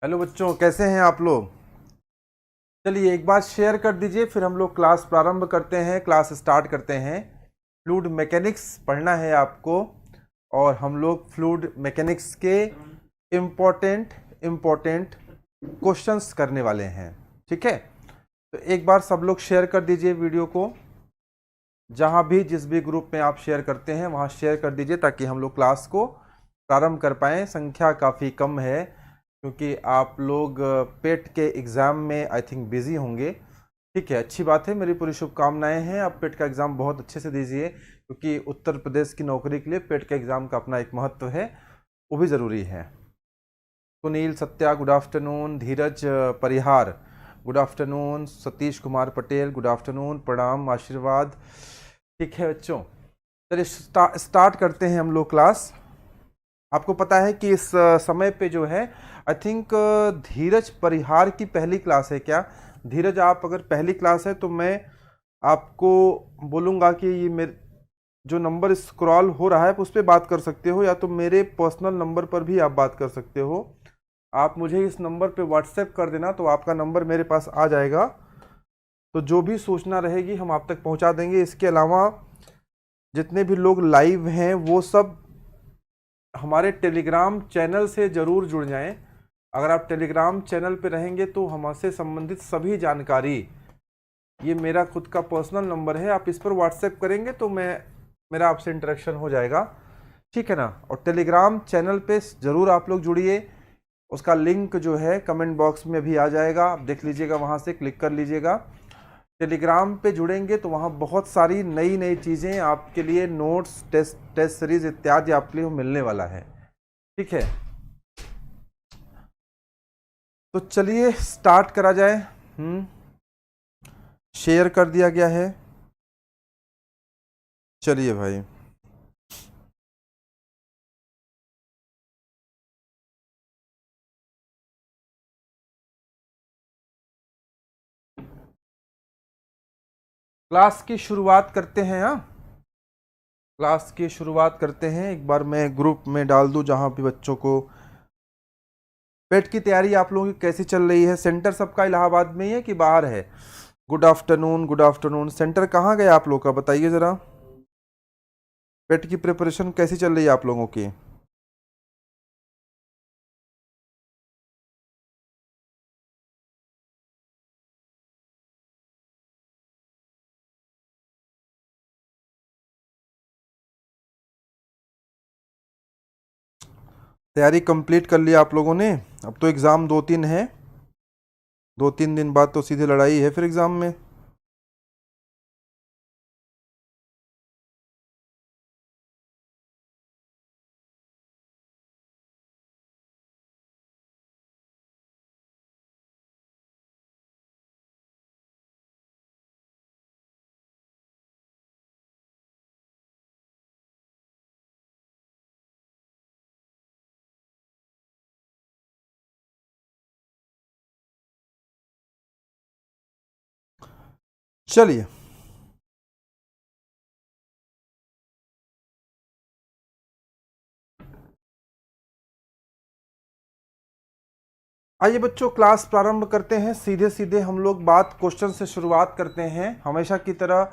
Hello बच्चों, कैसे हैं आप लोग। चलिए एक बार शेयर कर दीजिए, फिर हम लोग क्लास प्रारंभ करते हैं, क्लास स्टार्ट करते हैं। फ्लूइड मैकेनिक्स पढ़ना है आपको और हम लोग फ्लूइड मैकेनिक्स के इम्पोर्टेंट इम्पोर्टेंट क्वेश्चंस करने वाले हैं। ठीक है, तो एक बार सब लोग शेयर कर दीजिए वीडियो को। जहाँ भी जिस भी ग्रुप में आप शेयर करते हैं वहाँ शेयर कर दीजिए ताकि हम लोग क्लास को प्रारंभ कर पाएँ। संख्या काफ़ी कम है क्योंकि आप लोग पेट के एग्ज़ाम में आई थिंक बिज़ी होंगे। ठीक है, अच्छी बात है, मेरी पूरी शुभकामनाएं हैं। आप पेट का एग्ज़ाम बहुत अच्छे से दीजिए क्योंकि उत्तर प्रदेश की नौकरी के लिए पेट के एग्ज़ाम का अपना एक महत्व है, वो भी ज़रूरी है। Sunil Satya good afternoon, Dheeraj Parihar good afternoon, Satish Kumar Patel good afternoon, प्रणाम, आशीर्वाद। ठीक है बच्चों, चलिए स्टार्ट करते हैं हम लोग क्लास। आपको पता है कि इस समय पे जो है आई थिंक धीरज परिहार की पहली क्लास है क्या। धीरज, आप अगर पहली क्लास है तो मैं आपको बोलूँगा कि ये मेरे जो नंबर स्क्रॉल हो रहा है उस पर बात कर सकते हो, या तो मेरे पर्सनल नंबर पर भी आप बात कर सकते हो। आप मुझे इस नंबर पे व्हाट्सएप कर देना तो आपका नंबर मेरे पास आ जाएगा, तो जो भी सूचना रहेगी हम आप तक पहुंचा देंगे। इसके अलावा जितने भी लोग लाइव हैं वो सब हमारे टेलीग्राम चैनल से ज़रूर जुड़ जाएं। अगर आप टेलीग्राम चैनल पे रहेंगे तो हमसे संबंधित सभी जानकारी, ये मेरा खुद का पर्सनल नंबर है, आप इस पर व्हाट्सएप करेंगे तो मेरा आपसे इंटरेक्शन हो जाएगा। ठीक है ना। और टेलीग्राम चैनल पे ज़रूर आप लोग जुड़िए, उसका लिंक जो है कमेंट बॉक्स में भी आ जाएगा, आप देख लीजिएगा, वहाँ से क्लिक कर लीजिएगा। टेलीग्राम पे जुड़ेंगे तो वहाँ बहुत सारी नई नई चीज़ें आपके लिए, नोट्स, टेस्ट सीरीज इत्यादि आपके लिए मिलने वाला है। ठीक है, तो चलिए स्टार्ट करा जाए। शेयर कर दिया गया है, चलिए भाई। क्लास की शुरुआत करते हैं। हाँ, क्लास की शुरुआत करते हैं। एक बार मैं ग्रुप में डाल दूं जहां भी बच्चों को। पेट की तैयारी आप लोगों की कैसी चल रही है। सेंटर सबका इलाहाबाद में ही है कि बाहर है। Good afternoon, good afternoon. Centre कहाँ गया आप लोग का, बताइए ज़रा। पेट की प्रिपरेशन कैसी चल रही है आप लोगों की। तैयारी कंप्लीट कर लिया आप लोगों ने। अब तो एग्ज़ाम 2-3 है, 2-3 दिन बाद तो सीधे लड़ाई है फिर एग्ज़ाम में। चलिए, आइए बच्चों क्लास प्रारंभ करते हैं। सीधे सीधे हम लोग बात क्वेश्चन से शुरुआत करते हैं। हमेशा की तरह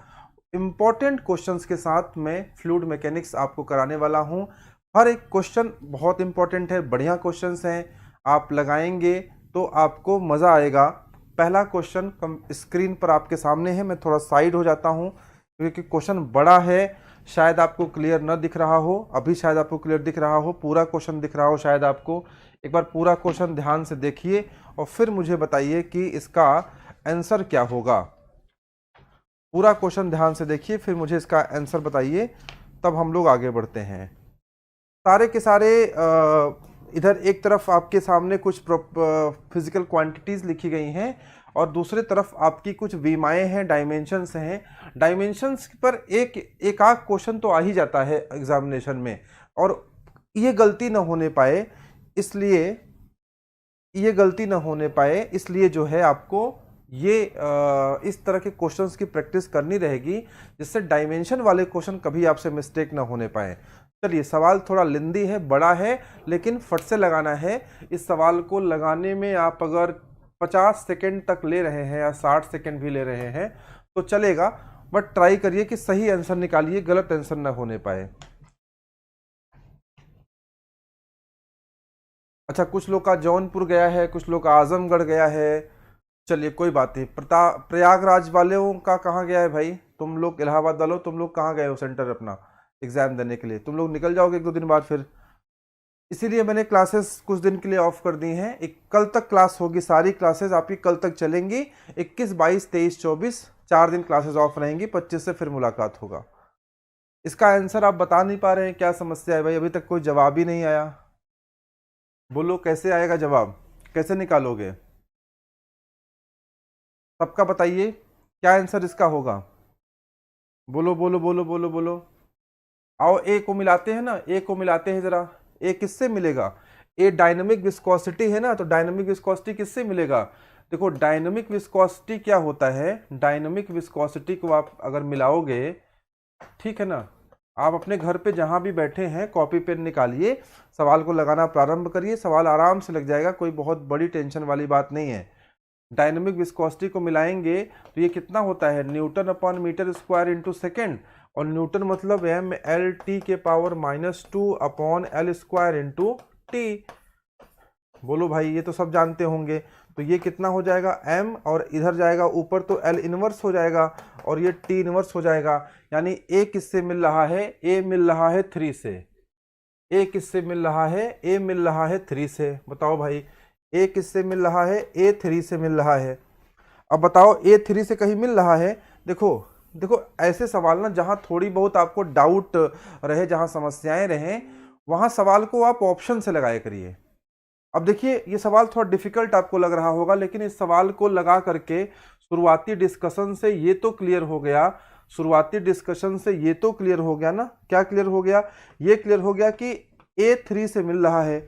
इम्पॉर्टेंट क्वेश्चंस के साथ मैं फ्लूइड मैकेनिक्स आपको कराने वाला हूं। हर एक क्वेश्चन बहुत इंपॉर्टेंट है, बढ़िया क्वेश्चंस हैं, आप लगाएंगे तो आपको मज़ा आएगा। पहला क्वेश्चन स्क्रीन पर आपके सामने है। मैं थोड़ा साइड हो जाता हूं क्योंकि क्वेश्चन बड़ा है, शायद आपको क्लियर न दिख रहा हो। अभी शायद आपको क्लियर दिख रहा हो, पूरा क्वेश्चन दिख रहा हो शायद आपको। एक बार पूरा क्वेश्चन ध्यान से देखिए और फिर मुझे बताइए कि इसका आंसर क्या होगा। पूरा क्वेश्चन ध्यान से देखिए, फिर मुझे इसका आंसर बताइए, तब हम लोग आगे बढ़ते हैं। सारे के सारे इधर एक तरफ आपके सामने कुछ फिजिकल क्वांटिटीज़ लिखी गई हैं और दूसरी तरफ आपकी कुछ विमाएँ हैं, डायमेंशंस हैं। डायमेंशंस पर एक आध क्वेश्चन तो आ ही जाता है एग्जामिनेशन में, और ये गलती ना होने पाए इसलिए जो है आपको ये इस तरह के क्वेश्चंस की प्रैक्टिस करनी रहेगी जिससे डायमेंशन वाले क्वेश्चन कभी आपसे मिस्टेक ना होने पाए। चलिए, सवाल थोड़ा लेंदी है, बड़ा है, लेकिन फट से लगाना है। इस सवाल को लगाने में आप अगर 50 सेकंड तक ले रहे हैं या 60 सेकंड भी ले रहे हैं तो चलेगा, बट ट्राई करिए कि सही आंसर निकालिए, गलत आंसर ना होने पाए। अच्छा, कुछ लोग का जौनपुर गया है, कुछ लोग का आजमगढ़ गया है। चलिए कोई बात नहीं। प्रयागराज वालों का कहाँ गया है भाई? तुम लोग इलाहाबाद वालों, तुम लोग कहाँ गए हो सेंटर अपना एग्जाम देने के लिए? तुम लोग निकल जाओगे 1-2 दिन बाद फिर। इसीलिए मैंने क्लासेस कुछ दिन के लिए ऑफ कर दी हैं। एक कल तक क्लास होगी, सारी क्लासेस आपकी कल तक चलेंगी। 21, 22, 23, 24 4 दिन क्लासेस ऑफ रहेंगी। 25 से फिर मुलाकात होगा। इसका आंसर आप बता नहीं पा रहे हैं, क्या समस्या है भाई? अभी तक कोई जवाब ही नहीं आया। बोलो कैसे आएगा जवाब, कैसे निकालोगे? सबका बताइए क्या आंसर इसका होगा। बोलो बोलो बोलो बोलो बोलो। आओ ए को मिलाते हैं ना, ए को मिलाते हैं जरा। ए किससे मिलेगा? ए डायनामिक विस्कोसिटी है ना, तो डायनामिक विस्कोसिटी किससे मिलेगा? देखो, डायनामिक विस्कोसिटी क्या होता है? डायनामिक विस्कोसिटी को आप अगर मिलाओगे, ठीक है ना, आप अपने घर पे जहां भी बैठे हैं कॉपी पेन निकालिए, सवाल को लगाना प्रारंभ करिए, सवाल आराम से लग जाएगा, कोई बहुत बड़ी टेंशन वाली बात नहीं है। डायनामिक विस्कोसिटी को मिलाएंगे तो ये कितना होता है? Newton upon metre square into second, और न्यूटन मतलब mL t के power -2 upon L square into t. बोलो भाई, ये तो सब जानते होंगे। तो ये कितना हो जाएगा? m, और इधर जाएगा ऊपर तो L इनवर्स हो जाएगा, और ये T इनवर्स हो जाएगा। यानी A किससे मिल रहा है? A मिल रहा है 3 से। A किससे मिल रहा है? A मिल रहा है 3 से। बताओ भाई, A किससे मिल रहा है? A 3 से मिल रहा है। अब बताओ, A 3 से कहीं मिल रहा है? देखो देखो, ऐसे सवाल ना जहां थोड़ी बहुत आपको डाउट रहे, जहां समस्याएं रहें, वहां सवाल को आप ऑप्शन से लगाया करिए। अब देखिए, ये सवाल थोड़ा डिफिकल्ट आपको लग रहा होगा, लेकिन इस सवाल को लगा करके शुरुआती डिस्कशन से ये तो क्लियर हो गया, शुरुआती डिस्कशन से ये तो क्लियर हो गया ना। क्या क्लियर हो गया? ये क्लियर हो गया कि A3 से मिल रहा है।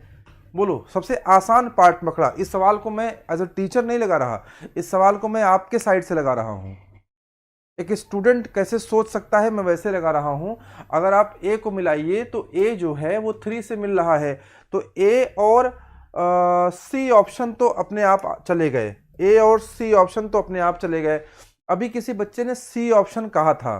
बोलो, सबसे आसान पार्ट पकड़ा। इस सवाल को मैं एज अ टीचर नहीं लगा रहा, इस सवाल को मैं आपके साइड से लगा रहा हूं। एक स्टूडेंट कैसे सोच सकता है, मैं वैसे लगा रहा हूं। अगर आप A को मिलाइए तो A जो है वो 3 से मिल रहा है, तो A और C ऑप्शन तो अपने आप चले गए। A और C ऑप्शन तो अपने आप चले गए। अभी किसी बच्चे ने C ऑप्शन कहा था,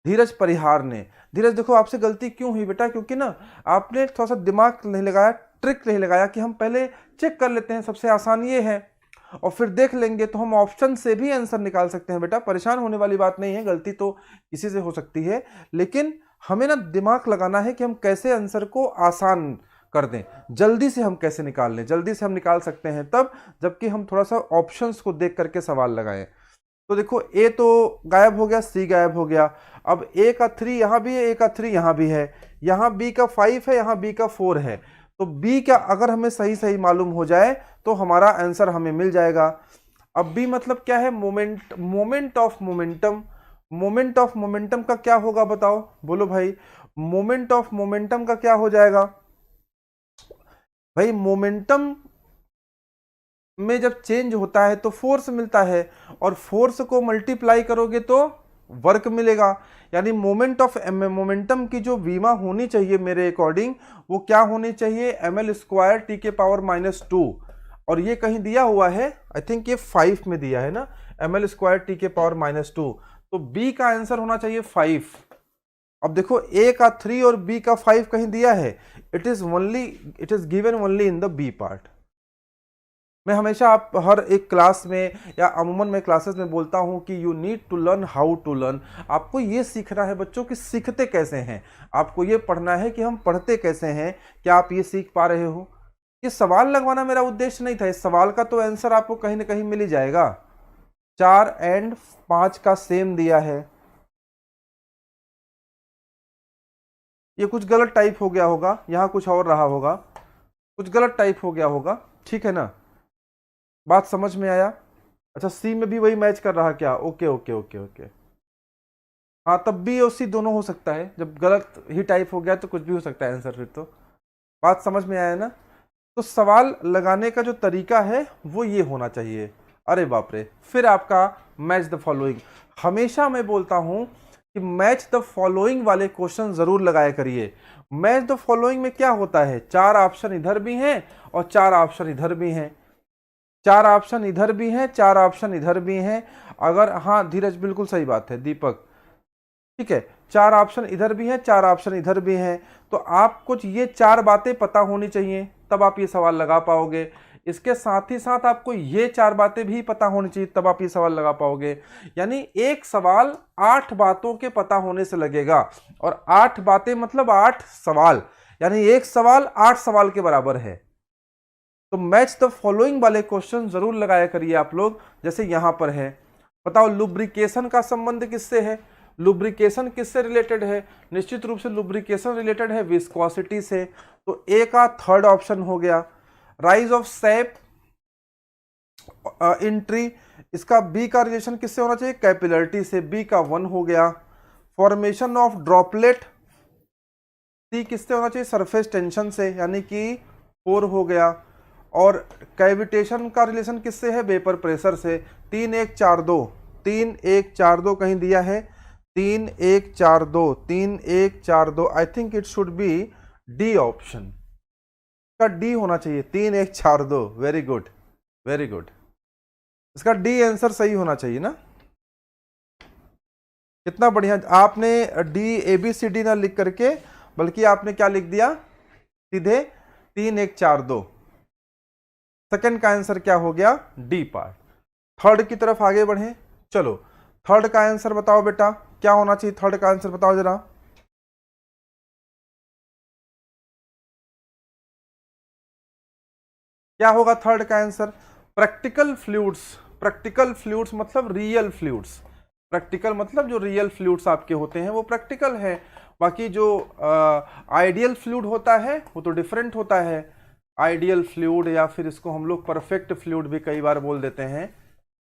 धीरज परिहार ने। धीरज, देखो आपसे गलती क्यों हुई बेटा? क्योंकि ना आपने थोड़ा सा दिमाग नहीं लगाया, ट्रिक नहीं लगाया कि हम पहले चेक कर लेते हैं, सबसे आसान ये है, और फिर देख लेंगे तो हम ऑप्शन से भी आंसर निकाल सकते हैं। बेटा परेशान होने वाली बात नहीं है, गलती तो किसी से हो सकती है, लेकिन हमें ना दिमाग लगाना है कि हम कैसे आंसर को आसान कर दें, जल्दी से हम कैसे निकाल लें। जल्दी से हम निकाल सकते हैं तब जबकि हम थोड़ा सा ऑप्शंस को देख करके सवाल लगाएं। तो देखो, A तो गायब हो गया, C गायब हो गया। अब A का 3 यहाँ भी है, A का 3 यहाँ भी है, यहाँ B का 5 है, यहाँ B का 4 है। तो B का अगर हमें सही सही मालूम हो जाए तो हमारा आंसर हमें मिल जाएगा। अब B मतलब क्या है? Moment of momentum. Moment of momentum का क्या होगा बताओ? बोलो भाई, मोमेंट ऑफ मोमेंटम का क्या हो जाएगा? भाई मोमेंटम में जब चेंज होता है तो फोर्स मिलता है, और फोर्स को मल्टीप्लाई करोगे तो वर्क मिलेगा। यानी मोमेंटम की जो वीमा होनी चाहिए मेरे अकॉर्डिंग, वो क्या होनी चाहिए? ml स्क्वायर टी के पावर -2। और ये कहीं दिया हुआ है, आई थिंक ये 5 में दिया है ना, ml स्क्वायर टी के पावर -2। तो B का आंसर होना चाहिए 5। अब देखो, A का 3 और B का 5 कहीं दिया है, it is given only in the B part. मैं हमेशा आप हर एक क्लास में या अमूमन मैं क्लासेस में बोलता हूं कि you need to learn how to learn. आपको ये सीखना है बच्चों कि सीखते कैसे हैं, आपको ये पढ़ना है कि हम पढ़ते कैसे हैं। क्या आप ये सीख पा रहे हो? ये सवाल लगवाना मेरा उद्देश्य नहीं था, इस सवाल का तो आंसर आपको कहीं ना कहीं मिल ही जाएगा। 4 और 5 का सेम दिया है। ये कुछ गलत टाइप हो गया होगा, यहां कुछ और रहा होगा, कुछ गलत टाइप हो गया होगा, ठीक है ना? बात समझ में आया? अच्छा, सी में भी वही मैच कर रहा क्या? Okay okay okay okay. हाँ, तब बी और सी दोनों हो सकता है, जब गलत ही टाइप हो गया तो कुछ भी हो सकता है आंसर फिर तो। बात समझ में आया ना? तो सवाल लगाने का जो तरीका है वो ये होना चाहिए। अरे बाप रे, फिर आपका मैच द फॉलोइंग। हमेशा मैं बोलता हूं कि मैच द फॉलोइंग वाले क्वेश्चन जरूर लगाया करिए। मैच द फॉलोइंग में क्या होता है, 4 ऑप्शन इधर भी हैं और 4 ऑप्शन इधर भी हैं, 4 ऑप्शन इधर भी हैं, 4 ऑप्शन इधर भी हैं। अगर, हाँ धीरज बिल्कुल सही बात है, दीपक ठीक है, 4 ऑप्शन इधर भी हैं, 4 ऑप्शन इधर भी हैं। तो आपको ये 4 बातें पता होनी चाहिए, तब आप ये सवाल लगा पाओगे। इसके साथ ही साथ आपको ये 4 बातें भी पता होनी चाहिए, तब आप ये सवाल लगा पाओगे। यानी एक सवाल 8 बातों के पता होने से लगेगा, और 8 बातें मतलब 8 सवाल, यानी एक सवाल 8 सवाल के बराबर है। तो मैच द फॉलोइंग वाले क्वेश्चन जरूर लगाया करिए आप लोग। जैसे यहां पर है, बताओ लुब्रिकेशन का संबंध किससे है, लुब्रिकेशन किससे रिलेटेड है, निश्चित रूप से लुब्रिकेशन रिलेटेड है विस्कोसिटी से। तो ए का थर्ड ऑप्शन हो गया। Rise of SAP in tree, इसका बी का रिलेशन किससे होना चाहिए, कैपिलरिटी से, बी का 1 हो गया। फॉर्मेशन ऑफ ड्रॉपलेट, सी किससे होना चाहिए, सरफेस टेंशन से, यानी कि 4 हो गया। और कैविटेशन का रिलेशन किससे है, वेपर प्रेशर से। 3 1 4 2, 3 1 4 2 कहीं दिया है, 3 1 4 2, 3 1 4 2, I think it should B D option का, डी होना चाहिए, 3 1 4 2। वेरी गुड, वेरी गुड, इसका डी आंसर सही होना चाहिए ना। कितना बढ़िया, आपने डी ABCD ना लिख करके, बल्कि आपने क्या लिख दिया, सीधे 3 1 4 2। सेकंड का आंसर क्या हो गया, डी पार्ट। थर्ड की तरफ आगे बढ़े, चलो थर्ड का आंसर बताओ बेटा, क्या होना चाहिए, थर्ड का आंसर बताओ जरा। क्या होगा थर्ड का answer, practical fluids. Practical fluids मतलब रियल फ्लूइड्स, प्रैक्टिकल मतलब जो रियल फ्लूइड्स आपके होते हैं वो प्रैक्टिकल है। बाकी जो आइडियल फ्लूइड होता है वो तो डिफरेंट होता है। आइडियल फ्लूइड, या फिर इसको हम लोग परफेक्ट फ्लूइड भी कई बार बोल देते हैं,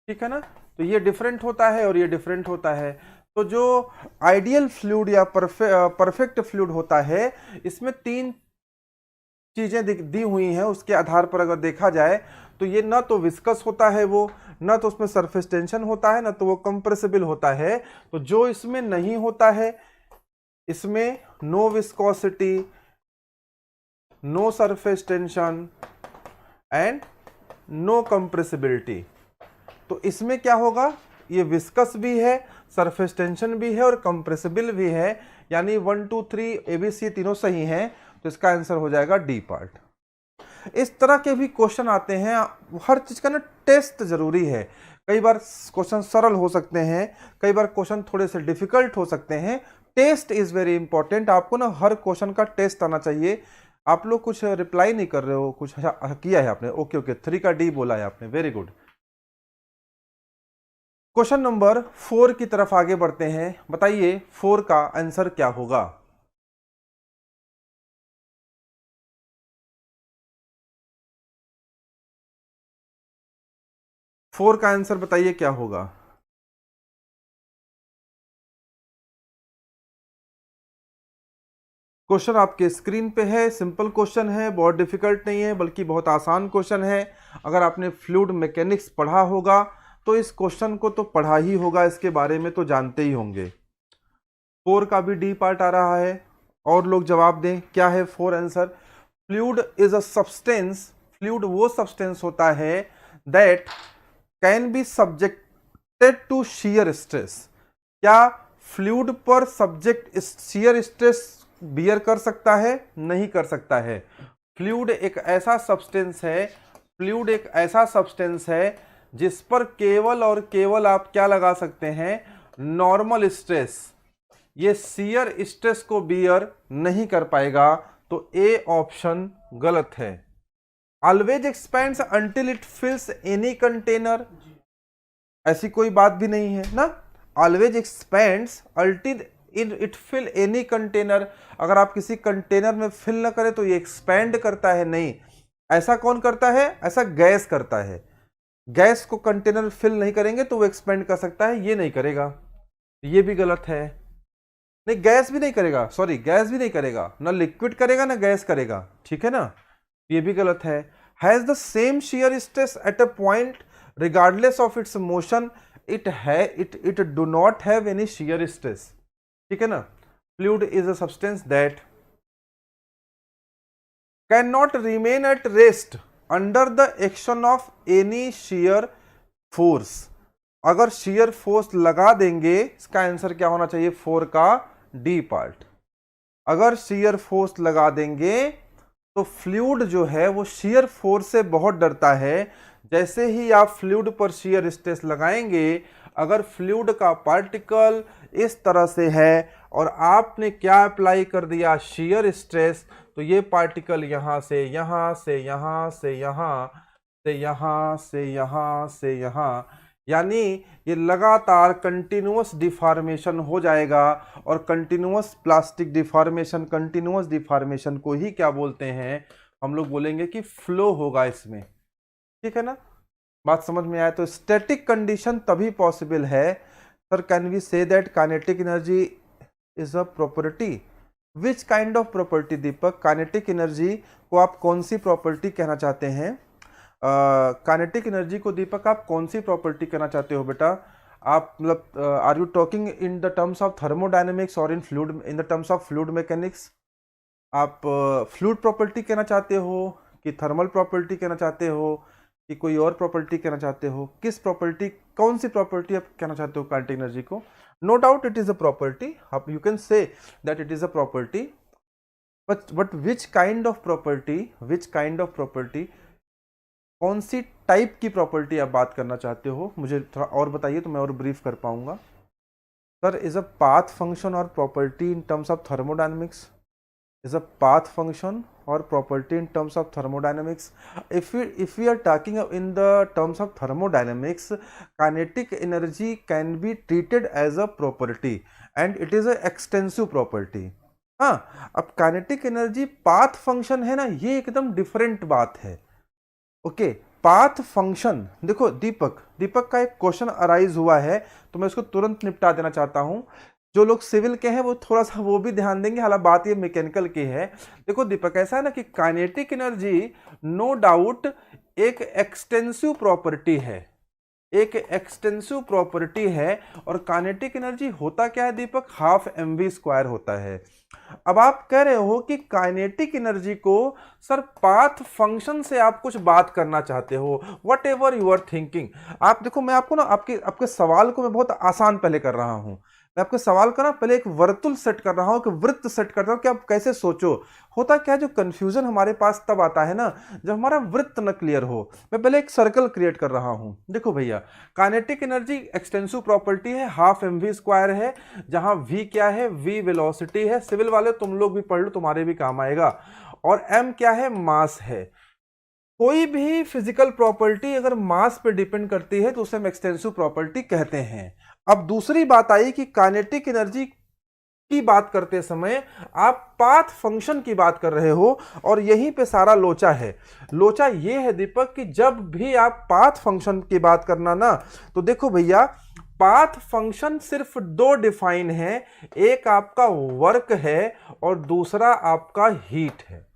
ठीक है ना। तो ये डिफरेंट होता है और ये डिफरेंट होता है। तो जो आइडियल फ्लूइड या परफेक्ट फ्लूइड होता है, इसमें 3 चीजें दी हुई हैं, उसके आधार पर अगर देखा जाए तो ये ना तो विस्कस होता है वो, ना तो उसमें सरफेस टेंशन होता है, ना तो वो कंप्रेसिबल होता है। तो जो इसमें नहीं होता है, इसमें no viscosity, no surface tension and no compressibility. तो इसमें क्या होगा, ये विस्कस भी है, सरफेस टेंशन भी है और कंप्रेसिबल भी है, यानी 1 2 3 ABC तीनों सही हैं। तो इसका आंसर हो जाएगा डी पार्ट। इस तरह के भी क्वेश्चन आते हैं, हर चीज का ना टेस्ट जरूरी है। कई बार क्वेश्चन सरल हो सकते हैं, कई बार क्वेश्चन थोड़े से डिफिकल्ट हो सकते हैं। टेस्ट इज वेरी इंपॉर्टेंट, आपको ना हर क्वेश्चन का टेस्ट आना चाहिए। आप लोग कुछ रिप्लाई नहीं कर रहे हो, कुछ किया है आपने, ओके ओके, 3 का डी बोला है आपने, वेरी गुड। क्वेश्चन नंबर 4 की तरफ आगे बढ़ते हैं, बताइए 4 का आंसर क्या होगा। फोर का आंसर बताइए क्या होगा। क्वेश्चन आपके स्क्रीन पे है, सिंपल क्वेश्चन है, बहुत डिफिकल्ट नहीं है, बल्कि बहुत आसान क्वेश्चन है। अगर आपने फ्लूइड मैकेनिक्स पढ़ा होगा तो इस क्वेश्चन को तो पढ़ा ही होगा, इसके बारे में तो जानते ही होंगे। 4 का भी डी पार्ट आ रहा है, और लोग जवाब दें, क्या है 4 answer. Fluid is a substance, fluid वो सब्सटेंस होता है that can be subjected to shear stress. क्या फ्लूइड पर सब्जेक्ट शियर स्ट्रेस बियर कर सकता है, नहीं कर सकता है। फ्लूइड एक ऐसा सब्सटेंस है, फ्लूइड एक ऐसा सब्सटेंस है जिस पर केवल और केवल आप क्या लगा सकते हैं, नॉर्मल स्ट्रेस। ये शियर स्ट्रेस को बियर नहीं कर पाएगा। तो ए ऑप्शन गलत है। Always expands until it fills any container, ऐसी कोई बात भी नहीं है ना। Always expands until it fill any container, अगर आप किसी कंटेनर में फिल ना करें तो ये एक्सपेंड करता है, नहीं। ऐसा कौन करता है, ऐसा गैस करता है। गैस को कंटेनर फिल नहीं करेंगे तो वो एक्सपेंड कर सकता है, ये नहीं करेगा। ये भी गलत है, नहीं गैस भी नहीं करेगा, सॉरी गैस भी नहीं करेगा, ना लिक्विड करेगा ना गैस करेगा, ठीक है ना। ये भी गलत है। Has the same shear stress at a point regardless of its motion, it do not have any shear stress, ठीक है ना। Fluid is a substance that can not remain at rest under the action of any shear force. अगर shear force लगा देंगे, इसका answer क्या होना चाहिए, 4 का डी पार्ट। अगर shear फोर्स लगा देंगे तो फ्लूइड जो है वो shear फोर्स से बहुत डरता है। जैसे ही आप फ्लूइड पर shear स्ट्रेस लगाएंगे, अगर फ्लूइड का पार्टिकल इस तरह से है और आपने क्या अप्लाई कर दिया, shear स्ट्रेस, तो ये पार्टिकल यहां से यहां से यहां से यहां से यहां से यहां से यहां, यानी ये लगातार कंटिन्यूअस डिफॉर्मेशन हो जाएगा। और continuous plastic deformation, continuous deformation को ही क्या बोलते हैं, हम लोग बोलेंगे कि फ्लो होगा इसमें। ठीक है ना, बात समझ में आया। तो स्टैटिक कंडीशन तभी पॉसिबल है sir. Can we say that kinetic energy is a property? Which kind of property Deepak? Kinetic energy को आप कौन सी प्रॉपर्टी कहना चाहते हैं? काइनेटिक एनर्जी को दीपक आप कौन सी प्रॉपर्टी कहना चाहते हो बेटा? आप मतलब are you talking in the terms of thermodynamics और in the terms of fluid mechanics? आप फ्लूइड प्रॉपर्टी कहना चाहते हो कि थर्मल प्रॉपर्टी कहना चाहते हो कि कोई और प्रॉपर्टी कहना चाहते हो? किस प्रॉपर्टी, कौन सी प्रॉपर्टी आप कहना चाहते हो काइनेटिक एनर्जी को? No doubt it is a property, आप you can say that it is a property, but which kind of property, which kind of property, कौन सी टाइप की प्रॉपर्टी आप बात करना चाहते हो? मुझे थोड़ा और बताइए तो मैं और ब्रीफ कर पाऊंगा। Sir, is a path function और property in terms of thermodynamics, is a path function or property in terms of thermodynamics. If we are talking in the terms of thermodynamics, kinetic energy can be treated as a property and it is a extensive property. हाँ, अब kinetic energy path function है ना, ये एकदम different बात है। Okay, path function, देखो दीपक का एक क्वेश्चन अराइज हुआ है तो मैं उसको तुरंत निपटा देना चाहता हूं। जो लोग सिविल के हैं वो थोड़ा सा वो भी ध्यान देंगे, हालांकि बात ये मैकेनिकल की है। देखो दीपक, ऐसा है ना कि काइनेटिक एनर्जी नो डाउट एक एक्सटेंसिव प्रॉपर्टी है, एक एक्सटेंसिव प्रॉपर्टी है। और काइनेटिक एनर्जी होता क्या है दीपक? हाफ mv² होता है। अब आप कह रहे हो कि काइनेटिक एनर्जी को सर पाथ फंक्शन से आप कुछ बात करना चाहते हो, whatever you are thinking. आप देखो, मैं आपको ना आपके सवाल को मैं बहुत आसान पहले कर रहा हूं। मैं आपके सवाल का ना पहले एक वर्तुल सेट कर रहा हूं, एक वृत्त सेट कर रहा हूं कि आप कैसे सोचो। होता क्या है, जो कंफ्यूजन हमारे पास तब आता है ना जब हमारा वृत्त न क्लियर हो। मैं पहले एक सर्कल क्रिएट कर रहा हूं। देखो भैया, काइनेटिक एनर्जी एक्सटेंसिव प्रॉपर्टी है, हाफ mv² है, जहां v क्या है, v वेलोसिटी है। सिविल वाले तुम लोग भी पढ़ लो, तुम्हारे भी काम आएगा। और m क्या है, मास है। कोई भी फिजिकल प्रॉपर्टी अगर मास पे डिपेंड करती है तो उसे हम एक्सटेंसिव प्रॉपर्टी कहते हैं। अब दूसरी बात आई कि काइनेटिक एनर्जी की बात करते समय आप पाथ फंक्शन की बात कर रहे हो और यहीं पे सारा लोचा है। लोचा ये है दीपक कि जब भी आप पाथ फंक्शन की बात करना ना, तो देखो भैया, पाथ फंक्शन सिर्फ दो डिफाइन है, एक आपका वर्क है और दूसरा आपका हीट है।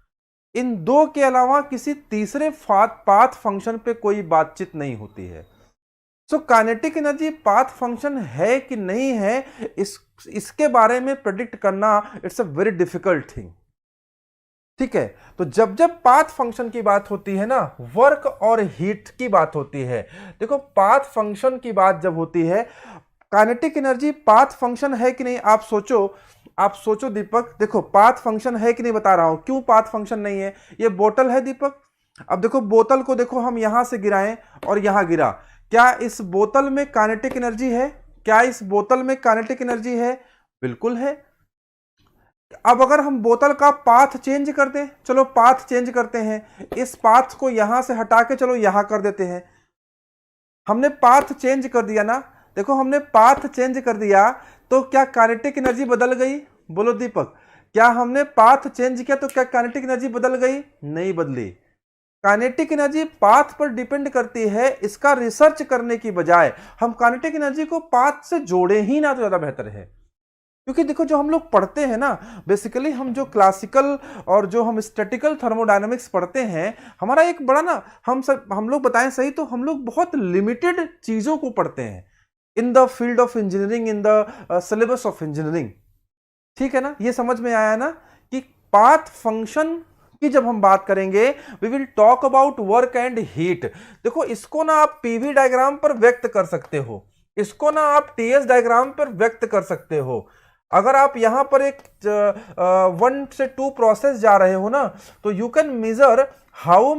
इन दो के अलावा किसी तीसरे पाथ फंक्शन पे कोई बातचीत नहीं होती है। So kinetic energy path function है कि नहीं है, इसके बारे में प्रेडिक्ट करना it's a very difficult thing. ठीक है, तो जब जब पाथ फंक्शन की बात होती है ना, वर्क और हीट की बात होती है। देखो, पाथ फंक्शन की बात जब होती है, काइनेटिक एनर्जी पाथ फंक्शन है कि नहीं, आप सोचो दीपक। देखो, पाथ फंक्शन है कि नहीं बता रहा हूं। क्यों पाथ फंक्शन नहीं है? ये बोतल है दीपक। अब देखो, बोतल को देखो, हम यहां से गिराएं और यहां गिरा, क्या इस बोतल में काइनेटिक एनर्जी है? क्या इस बोतल में काइनेटिक एनर्जी है? बिल्कुल है। अब अगर हम बोतल का पाथ चेंज कर दें, चलो पाथ चेंज करते हैं, इस पाथ को यहां से हटा के चलो यहां कर देते हैं। हमने पाथ चेंज कर दिया ना, देखो हमने पाथ चेंज कर दिया, तो क्या काइनेटिक एनर्जी बदल गई? बोलो दीपक, क्या हमने पाथ चेंज किया तो क्या काइनेटिक एनर्जी बदल गई? नहीं बदली। काइनेटिक एनर्जी पाथ पर डिपेंड करती है। इसका रिसर्च करने की बजाय हम काइनेटिक एनर्जी को पाथ से जोड़े ही ना तो ज्यादा बेहतर है। क्योंकि देखो, जो हम लोग पढ़ते हैं ना, बेसिकली हम जो क्लासिकल और जो हम स्टैटिकल थर्मोडायनेमिक्स पढ़ते हैं, हमारा एक बड़ा ना, हम लोग बताएं सही तो हम लोग बहुत लिमिटेड चीजों को पढ़ते हैं in the field of engineering, in the syllabus of engineering. ठीक है ना, ये समझ में आया ना कि पाथ फंक्शन कि जब हम बात करेंगे we will talk about work and heat. देखो इसको ना आप पीवी डायग्राम पर व्यक्त कर सकते हो, इसको ना आप टीएस डायग्राम पर व्यक्त कर सकते हो। अगर आप यहां पर एक 1 से 2 प्रोसेस जा रहे हो ना, तो you can measure how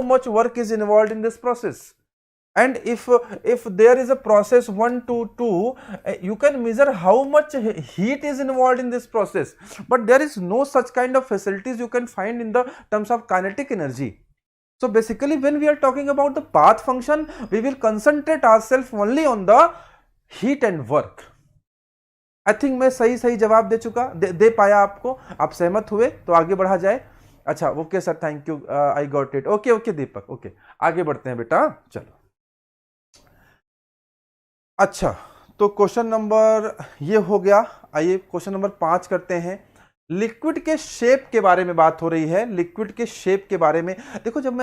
much work is involve in this process. And if there is a process 1 to 2, you can measure how much heat is involved in this process, but there is no such kind of facilities you can find in the terms of kinetic energy. So basically when we are talking about the path function, we will concentrate ourselves only on the heat and work. I think मैं सही जवाब दे चुका, दे पाया आपको, आप सहमत हुए तो आगे बढ़ा जाए। अच्छा okay sir, thank you, I got it. Okay okay Deepak, okay आगे बढ़ते हैं बेटा, चलो। अच्छा तो क्वेश्चन नंबर ये हो गया, आइए क्वेश्चन नंबर 5 करते हैं। लिक्विड के शेप के बारे में बात हो रही है, लिक्विड के शेप के बारे में। देखो जब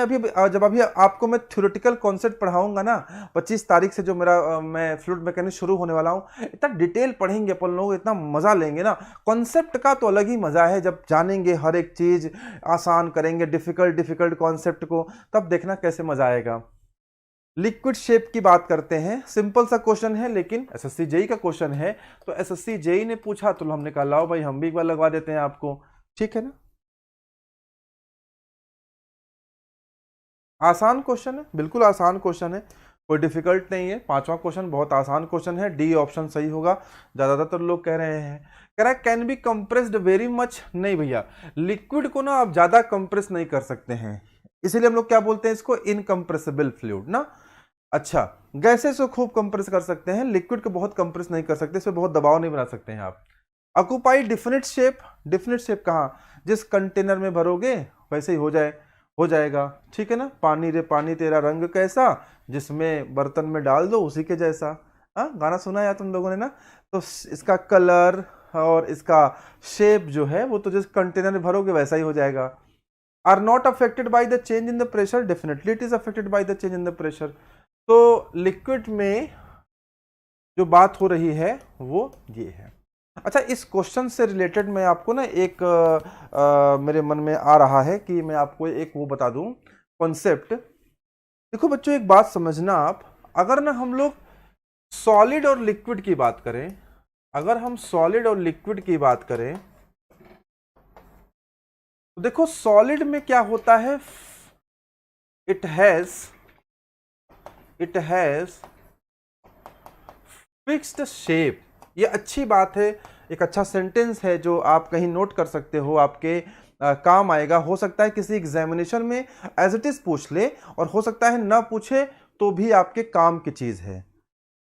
अभी आपको मैं थ्योरेटिकल कॉन्सेप्ट पढ़ाऊंगा ना, 25 तारीख से जो मैं फ्लूइड मैकेनिक्स शुरू होने वाला हूं, इतना डिटेल पढ़ेंगे अपन लोग, इतना मजा लेंगे ना। कॉन्सेप्ट का तो अलग ही मजा है, जब जानेंगे हर एक चीज, आसान करेंगे डिफिकल्ट कॉन्सेप्ट को, तब देखना कैसे मजा आएगा। लिक्विड शेप की बात करते हैं, सिंपल सा क्वेश्चन है लेकिन एसएससी जेई का क्वेश्चन है, तो एसएससी जेई ने पूछा तो हमने कहा लाओ भाई हम भी एक बार लगवा देते हैं आपको, ठीक है ना। आसान क्वेश्चन है, बिल्कुल आसान क्वेश्चन है, कोई डिफिकल्ट नहीं है। 5वां क्वेश्चन बहुत आसान क्वेश्चन है, डी ऑप्शन सही होगा, ज्यादातर लोग कह रहे हैं। कह रहा है can be compressed very much, नहीं भैया, लिक्विड को ना आप ज्यादा कंप्रेस नहीं कर सकते हैं, इसीलिए हम लोग क्या बोलते हैं इसको, इनकंप्रेसिबल फ्लूइड ना। अच्छा गैसेस को खूब कंप्रेस कर सकते हैं, लिक्विड को बहुत कंप्रेस नहीं कर सकते, इसमें बहुत दबाव नहीं बना सकते हैं आप। Occupy definite shape, definite shape कहाँ, जिस कंटेनर में भरोगे वैसे ही हो जाएगा, ठीक है ना। पानी रे पानी तेरा रंग कैसा, जिसमें बर्तन में डाल दो उसी के जैसा। गाना सुना या तुम लोगों ने ना, तो इसका कलर और इसका शेप जो है वो तो जिस कंटेनर में भरोगे वैसा ही हो जाएगा। Are not affected by the change in the pressure, definitely it is affected by the change in the pressure. तो लिक्विड में जो बात हो रही है वो ये है। अच्छा इस क्वेश्चन से रिलेटेड मैं आपको ना एक मेरे मन में आ रहा है कि मैं आपको एक वो बता दूं कॉन्सेप्ट। देखो बच्चों एक बात समझना आप, अगर ना हम लोग सॉलिड और लिक्विड की बात करें, अगर हम सॉलिड और लिक्विड की बात करें तो देखो सॉलिड में क्या होता है, इट हैज फिक्स्ड शेप। ये अच्छी बात है, एक अच्छा सेंटेंस है जो आप कहीं नोट कर सकते हो, आपके काम आएगा। हो सकता है किसी एग्जामिनेशन में एज इट इज पूछ ले, और हो सकता है ना पूछे तो भी आपके काम की चीज है।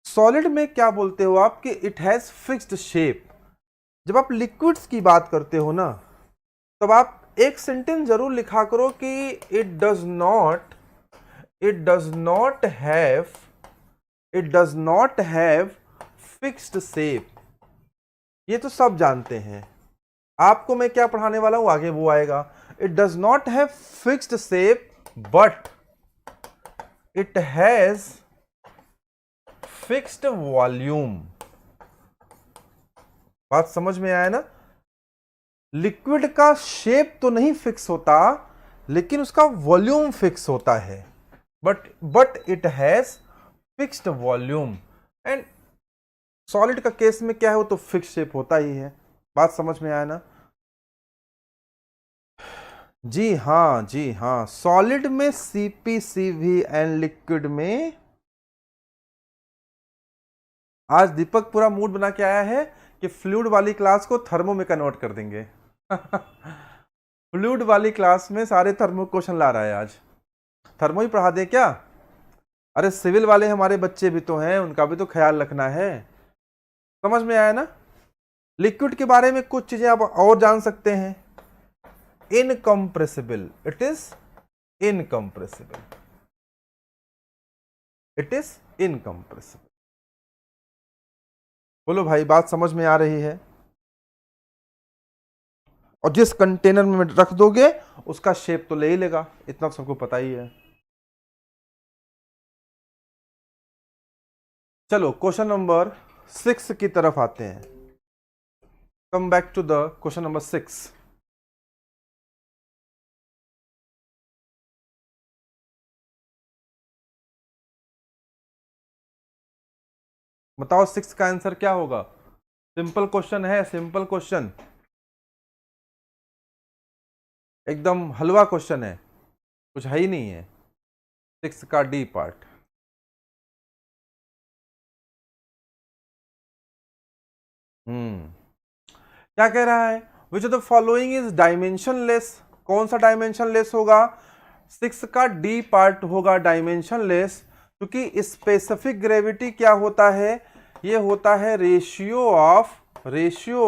सॉलिड में क्या बोलते हो आप कि इट हैज फिक्स्ड शेप। जब आप लिक्विड्स की बात करते हो ना, तब आप एक सेंटेंस जरूर लिखा करो कि it does not have fixed shape. ये तो सब जानते हैं, आपको मैं क्या पढ़ाने वाला हूं आगे वो आएगा। It does not have fixed shape but it has fixed volume. बात समझ में आया ना। लिक्विड का शेप तो नहीं फिक्स होता, लेकिन उसका वॉल्यूम फिक्स होता है, but it has fixed volume. And solid का केस में क्या है, वो तो फिक्स शेप होता ही है। बात समझ में आया ना। जी हाँ, सॉलिड में सीपीसीवी एंड लिक्विड में आज दीपक पूरा मूड बना के आया है कि फ्लूइड वाली क्लास को थर्मो में कन्वर्ट कर देंगे। फ्लूइड वाली क्लास में सारे थर्मो क्वेश्चन ला रहा है आज। थर्मो ही पढ़ा दे क्या? अरे सिविल वाले हमारे बच्चे भी तो हैं, उनका भी तो ख्याल रखना है। समझ में आया ना। लिक्विड के बारे में कुछ चीजें आप और जान सकते हैं। Incompressible, it is incompressible. बोलो भाई बात समझ में आ रही है। और जिस कंटेनर में रख दोगे उसका शेप तो ले ही लेगा, इतना तो सबको पता ही है। चलो क्वेश्चन नंबर 6 की तरफ आते हैं। Come back to the question number 6। बताओ 6 का आंसर क्या होगा? सिंपल क्वेश्चन है, सिंपल क्वेश्चन, एकदम हलवा क्वेश्चन है, कुछ है ही नहीं है। 6 का डी पार्ट। क्या कह रहा है? Which of the following is dimensionless. कौन सा डायमेंशनलेस होगा? 6 का डी पार्ट होगा डायमेंशनलेस, क्योंकि स्पेसिफिक ग्रेविटी क्या होता है? ये होता है रेशियो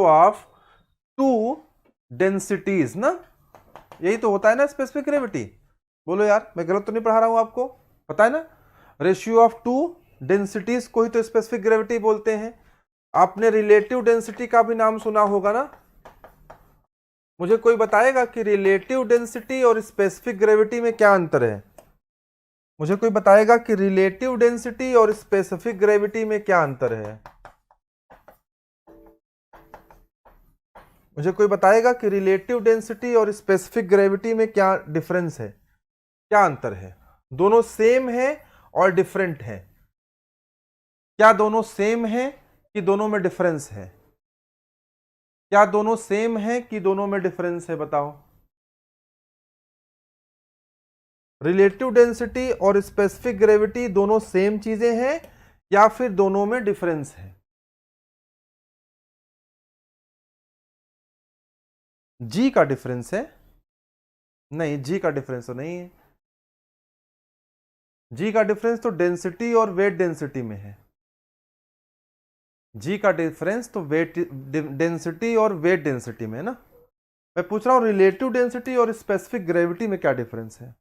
ऑफ टू डेंसिटीज ना, यही तो होता है ना स्पेसिफिक ग्रेविटी। बोलो यार, मैं गलत तो नहीं पढ़ा रहा हूं आपको? पता है ना, रेशियो ऑफ टू डेंसिटीज को ही तो स्पेसिफिक ग्रेविटी बोलते हैं। आपने रिलेटिव डेंसिटी का भी नाम सुना होगा ना। मुझे कोई बताएगा कि रिलेटिव डेंसिटी और स्पेसिफिक ग्रेविटी में क्या अंतर है? मुझे कोई बताएगा कि रिलेटिव डेंसिटी और स्पेसिफिक ग्रेविटी में क्या अंतर है? मुझे कोई बताएगा कि रिलेटिव डेंसिटी और स्पेसिफिक ग्रेविटी में क्या डिफरेंस है, क्या अंतर है? दोनों सेम है और डिफरेंट है? क्या दोनों सेम है कि दोनों में डिफरेंस है? क्या दोनों सेम है कि दोनों में डिफरेंस है? बताओ। रिलेटिव डेंसिटी और स्पेसिफिक ग्रेविटी दोनों सेम चीजें हैं या फिर दोनों में डिफरेंस है? जी का डिफरेंस है? नहीं, जी का डिफरेंस तो नहीं है। जी का डिफरेंस तो डेंसिटी और वेट डेंसिटी में है। जी का डिफरेंस तो वेट डेंसिटी और वेट डेंसिटी में है ना। मैं पूछ रहा हूं रिलेटिव डेंसिटी और स्पेसिफिक ग्रेविटी में क्या डिफरेंस है?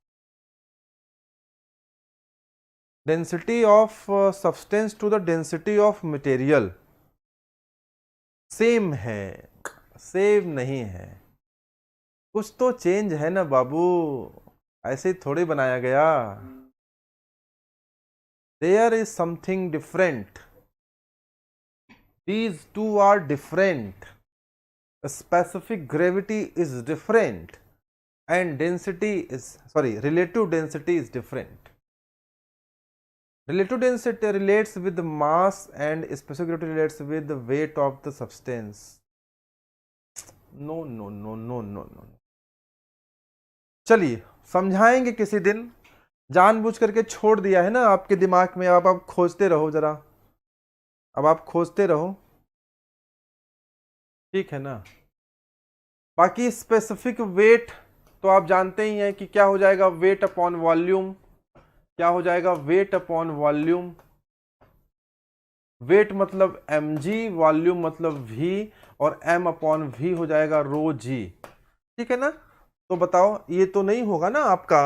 Density of substance to the density of material same है, सेम नहीं है। कुछ तो चेंज है ना बाबू, ऐसे ही थोड़ी बनाया गया। There is something different, these two are different. Specific gravity is different and relative density is different. Relative density relates with the mass and specific gravity relates with the weight of the substance. No. चलिए समझाएंगे किसी दिन। जानबूझ करके छोड़ दिया है ना आपके दिमाग में, अब आप खोजते रहो जरा, अब आप खोजते रहो, ठीक है ना। बाकी स्पेसिफिक वेट तो आप जानते ही हैं कि क्या हो जाएगा, वेट अपॉन वॉल्यूम। क्या हो जाएगा? Weight upon volume. वेट मतलब mg, वॉल्यूम मतलब v, और m अपॉन वी हो जाएगा रो जी, ठीक है ना। तो बताओ, ये तो नहीं होगा ना आपका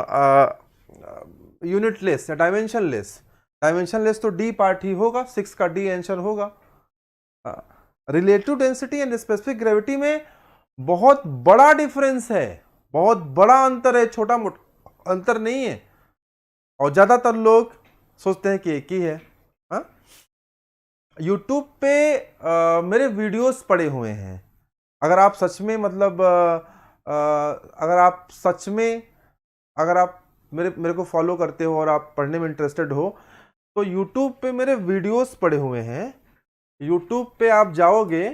यूनिटलेस या डायमेंशनलेस। डायमेंशनलेस तो डी पार्ट ही होगा, 6 का डी आंसर होगा। Relative density and specific gravity में बहुत बड़ा डिफरेंस है, बहुत बड़ा अंतर है, छोटा मोटा अंतर नहीं है। और ज्यादातर लोग सोचते हैं कि एक ही है। हाँ, यूट्यूब पे मेरे वीडियोस पड़े हुए हैं। अगर आप सच में मतलब अगर आप मेरे को फॉलो करते हो और आप पढ़ने में इंटरेस्टेड हो तो यूट्यूब पे मेरे वीडियोस पड़े हुए हैं। यूट्यूब पे आप जाओगे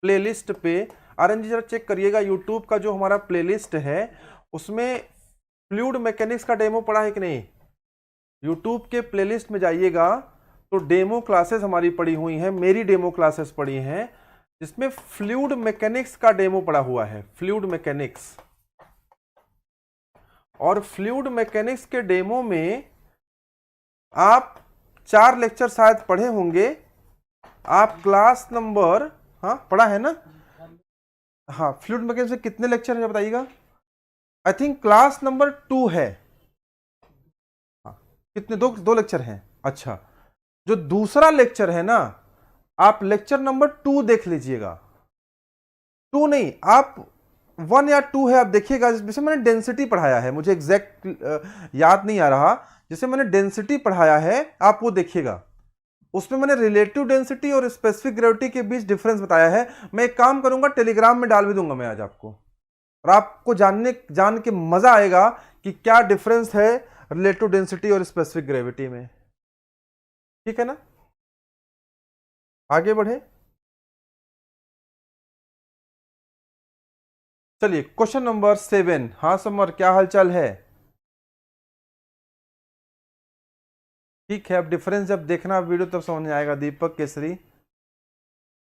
प्लेलिस्ट पे, आर्यन जी जरा चेक करिएगा यूट्यूब का जो हमारा प्लेलिस्ट है उसमें फ्लूइड मैकेनिक्स का डेमो पड़ा है कि नहीं। यूट्यूब के प्लेलिस्ट में जाइएगा तो डेमो क्लासेस हमारी पड़ी हुई हैं, मेरी डेमो क्लासेस पड़ी हैं जिसमें फ्लूइड मैकेनिक्स का डेमो पड़ा हुआ है, फ्लूइड मैकेनिक्स। और फ्लूइड मैकेनिक्स के डेमो में आप 4 लेक्चर शायद पढ़े होंगे। आप क्लास नंबर, हाँ पढ़ा है ना, हाँ फ्लूइड मैकेनिक्स में कितने लेक्चर है बताइएगा? आई थिंक क्लास नंबर 2 है। हाँ, कितने? दो लेक्चर हैं। अच्छा, जो दूसरा लेक्चर है ना, आप लेक्चर नंबर 2 देख लीजिएगा। 2 नहीं, आप 1 या 2 है, आप देखिएगा। जैसे मैंने डेंसिटी पढ़ाया है, मुझे एग्जैक्ट याद नहीं आ रहा, जैसे मैंने डेंसिटी पढ़ाया है आप वो देखिएगा। उसमें मैंने रिलेटिव डेंसिटी और स्पेसिफिक ग्रेविटी के बीच डिफरेंस बताया है। मैं एक काम करूंगा, टेलीग्राम में डाल भी दूंगा मैं आज आपको, और आपको जान के मजा आएगा कि क्या डिफरेंस है रिलेटिव डेंसिटी और स्पेसिफिक ग्रेविटी में, ठीक है ना। आगे बढ़े। चलिए क्वेश्चन नंबर 7। हाँ समर, क्या हालचाल है? ठीक है, अब डिफरेंस जब देखना वीडियो तब समझ में आएगा। Deepak Kesari,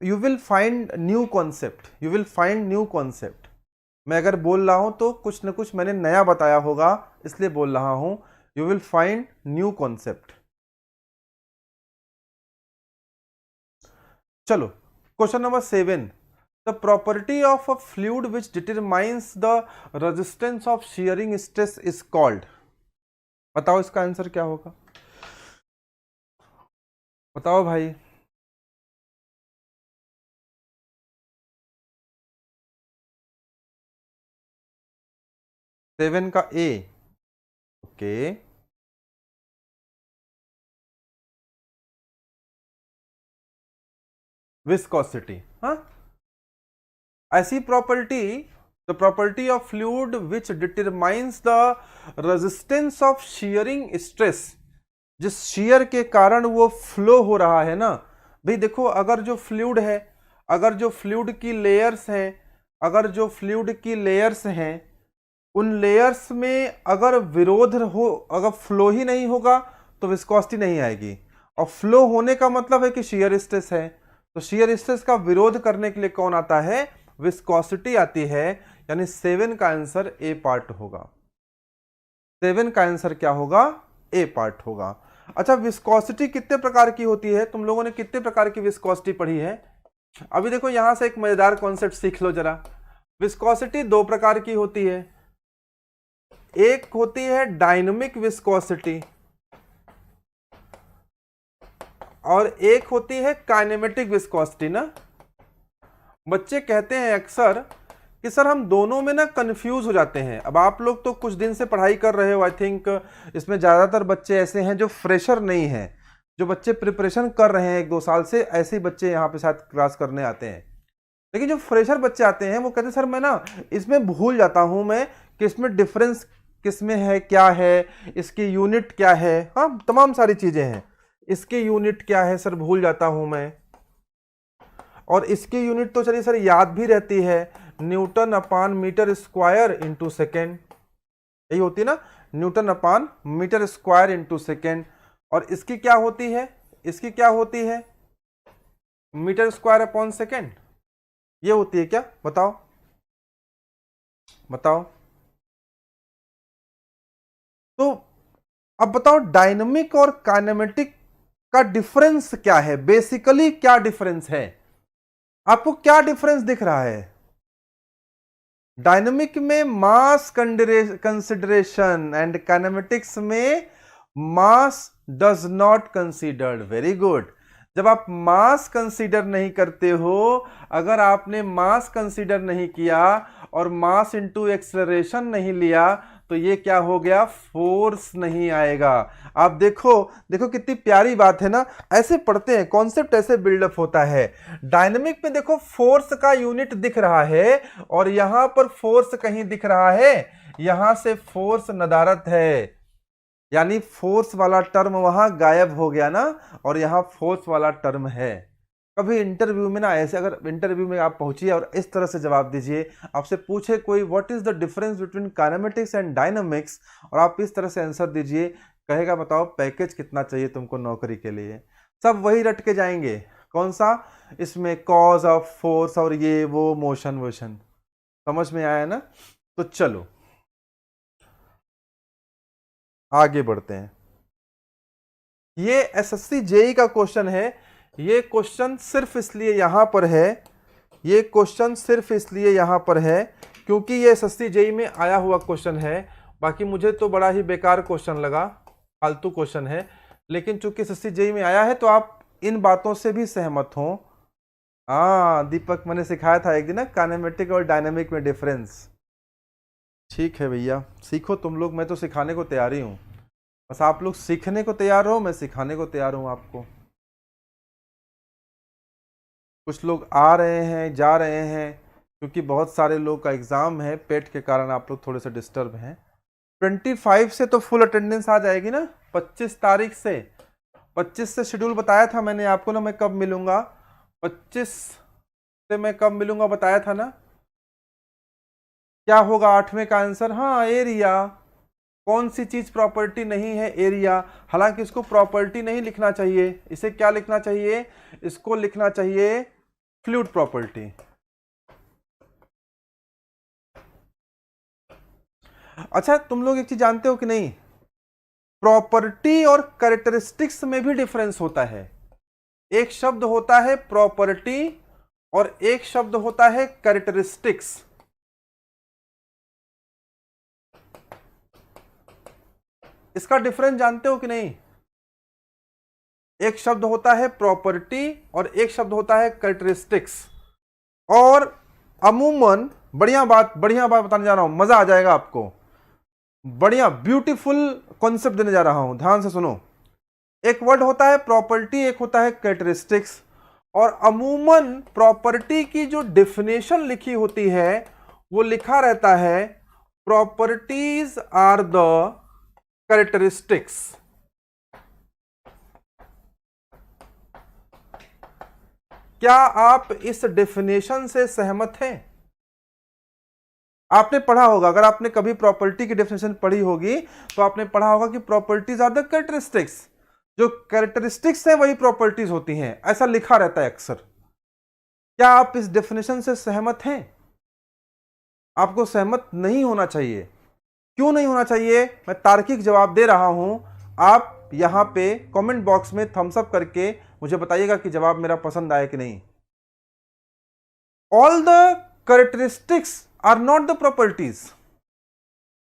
you will find new concept, you will find new concept. मैं अगर बोल रहा हूं तो कुछ न कुछ मैंने नया बताया होगा, इसलिए बोल रहा हूं। You will find new concept. चलो question number 7। The property of a fluid which determines the resistance of shearing stress is called. बताओ इसका आंसर क्या होगा, बताओ भाई। 7 का ए। Okay, viscosity. हाँ, ऐसी property, the property of fluid which determines the resistance of shearing stress. जिस शियर के कारण वो फ्लो हो रहा है ना भाई, देखो अगर जो फ्लूइड है, अगर जो फ्लूइड की लेयर्स हैं, अगर जो फ्लूइड की लेयर्स हैं, उन लेयर्स में अगर विरोध हो, अगर फ्लो ही नहीं होगा तो विस्कोसिटी नहीं आएगी। और फ्लो होने का मतलब है कि शियर स्ट्रेस है, तो शियर स्ट्रेस का विरोध करने के लिए कौन आता है? विस्कोसिटी आती है। यानी 7 का आंसर ए पार्ट होगा। 7 का आंसर क्या होगा? ए पार्ट होगा। अच्छा, विस्कोसिटी कितने प्रकार की होती है? तुम लोगों ने कितने प्रकार की विस्कोसिटी पढ़ी है? अभी देखो यहां से एक मजेदार कॉन्सेप्ट सीख लो जरा। विस्कोसिटी दो प्रकार की होती है। एक होती है डायनेमिक विस्कोसिटी और एक होती है काइनेमेटिक विस्कोसिटी ना। बच्चे कहते हैं अक्सर कि सर हम दोनों में ना कंफ्यूज हो जाते हैं। अब आप लोग तो कुछ दिन से पढ़ाई कर रहे हो, आई थिंक इसमें ज़्यादातर बच्चे ऐसे हैं जो फ्रेशर नहीं हैं, जो बच्चे प्रिपरेशन कर रहे हैं 1-2 साल से, ऐसे ही बच्चे यहाँ पे शायद क्लास करने आते हैं। लेकिन जो फ्रेशर बच्चे आते हैं वो कहते हैं सर मैं ना इसमें भूल जाता हूँ मैं कि इसमें डिफरेंस किस में है, क्या है, इसकी यूनिट क्या है, हाँ तमाम सारी चीज़ें हैं। इसकी यूनिट क्या है सर, भूल जाता हूँ मैं। और इसकी यूनिट तो चलिए सर याद भी रहती है, न्यूटन अपान मीटर स्क्वायर इंटू सेकेंड, यही होती है ना, न्यूटन अपान मीटर स्क्वायर इंटू सेकेंड। और इसकी क्या होती है? इसकी क्या होती है? मीटर स्क्वायर अपॉन सेकेंड, ये होती है क्या? बताओ बताओ। तो अब बताओ डायनेमिक और काइनेमेटिक का डिफरेंस क्या है? बेसिकली क्या डिफरेंस है? आपको क्या डिफरेंस दिख रहा है? डायनेमिक में मास कंसिडरेशन एंड काइनेमेटिक्स में mass does not considered. Very good. जब आप मास कंसीडर नहीं करते हो, अगर आपने मास कंसीडर नहीं किया और मास इनटू एक्सेलरेशन नहीं लिया तो ये क्या हो गया? फोर्स नहीं आएगा। आप देखो देखो कितनी प्यारी बात है ना, ऐसे पढ़ते हैं कॉन्सेप्ट, ऐसे बिल्डअप होता है। डायनेमिक में देखो फोर्स का यूनिट दिख रहा है और यहां पर फोर्स कहीं दिख रहा है, यहां से फोर्स नदारत है, यानी फोर्स वाला टर्म वहां गायब हो गया ना, और यहां फोर्स वाला टर्म है। कभी इंटरव्यू में ना ऐसे, अगर इंटरव्यू में आप पहुंचिए और इस तरह से जवाब दीजिए, आपसे पूछे कोई what is the difference between kinematics and dynamics, और आप इस तरह से आंसर दीजिए, कहेगा बताओ पैकेज कितना चाहिए तुमको नौकरी के लिए। सब वही रट के जाएंगे, कौन सा? इसमें कॉज ऑफ फोर्स और ये वो मोशन वोशन। समझ में आया ना? तो चलो आगे बढ़ते हैं। ये एसएससी जेई का क्वेश्चन है। ये क्वेश्चन सिर्फ इसलिए यहां पर है, ये क्वेश्चन सिर्फ इसलिए यहां पर है क्योंकि ये एसएससी जेई में आया हुआ क्वेश्चन है। बाकी मुझे तो बड़ा ही बेकार क्वेश्चन लगा, फालतू क्वेश्चन है, लेकिन चूंकि एसएससी जेई में आया है तो आप इन बातों से भी सहमत हो। हाँ दीपक, मैंने सिखाया था एक दिन ना काइनेमेटिक और डायनेमिक में डिफरेंस। ठीक है भैया, सीखो तुम लोग, मैं तो सिखाने को तैयार ही हूँ। बस आप लोग सीखने को तैयार हो, मैं सिखाने को तैयार हूं आपको। कुछ लोग आ रहे हैं, जा रहे हैं, क्योंकि बहुत सारे लोग का एग्जाम है, पेट के कारण आप लोग थोड़े से डिस्टर्ब हैं। 25 से तो फुल अटेंडेंस आ जाएगी ना, 25 तारीख से। 25 से शेड्यूल बताया था मैंने आपको ना, मैं कब मिलूंगा। 25 से मैं कब मिलूंगा बताया था ना। क्या होगा 8वें का आंसर? हाँ, एरिया। कौन सी चीज प्रॉपर्टी नहीं है? एरिया। हालांकि इसको प्रॉपर्टी नहीं लिखना चाहिए, इसे क्या लिखना चाहिए? इसको लिखना चाहिए फ्लूइड प्रॉपर्टी। अच्छा, तुम लोग एक चीज जानते हो कि नहीं, प्रॉपर्टी और कैरेक्टरिस्टिक्स में भी डिफरेंस होता है। एक शब्द होता है प्रॉपर्टी और एक शब्द होता है कैरेक्टरिस्टिक्स। इसका डिफरेंस जानते हो कि नहीं? एक शब्द होता है प्रॉपर्टी और एक शब्द होता है कैरेक्टरिस्टिक्स। और अमूमन बढ़िया बात बताने जा रहा हूं, मजा आ जाएगा आपको। बढ़िया ब्यूटीफुल कॉन्सेप्ट देने जा रहा हूं, ध्यान से सुनो। एक वर्ड होता है प्रॉपर्टी, एक होता है कैरेक्टरिस्टिक्स। और अमूमन प्रॉपर्टी की जो डेफिनेशन लिखी होती है वो लिखा रहता है प्रॉपर्टीज आर द कैरेक्टरिस्टिक्स। क्या आप इस डेफिनेशन से सहमत हैं? आपने पढ़ा होगा, अगर आपने कभी प्रॉपर्टी की डेफिनेशन पढ़ी होगी तो आपने पढ़ा होगा कि प्रॉपर्टीज आर द कैरेक्टरिस्टिक्स। जो कैरेक्टरिस्टिक्स है वही प्रॉपर्टीज होती हैं, ऐसा लिखा रहता है अक्सर। क्या आप इस डेफिनेशन से सहमत हैं? आपको सहमत नहीं होना चाहिए। क्यों नहीं होना चाहिए? मैं तार्किक जवाब दे रहा हूं। आप यहां पे कमेंट बॉक्स में थम्स अप करके मुझे बताइएगा कि जवाब मेरा पसंद आया कि नहीं। All the characteristics are not the properties.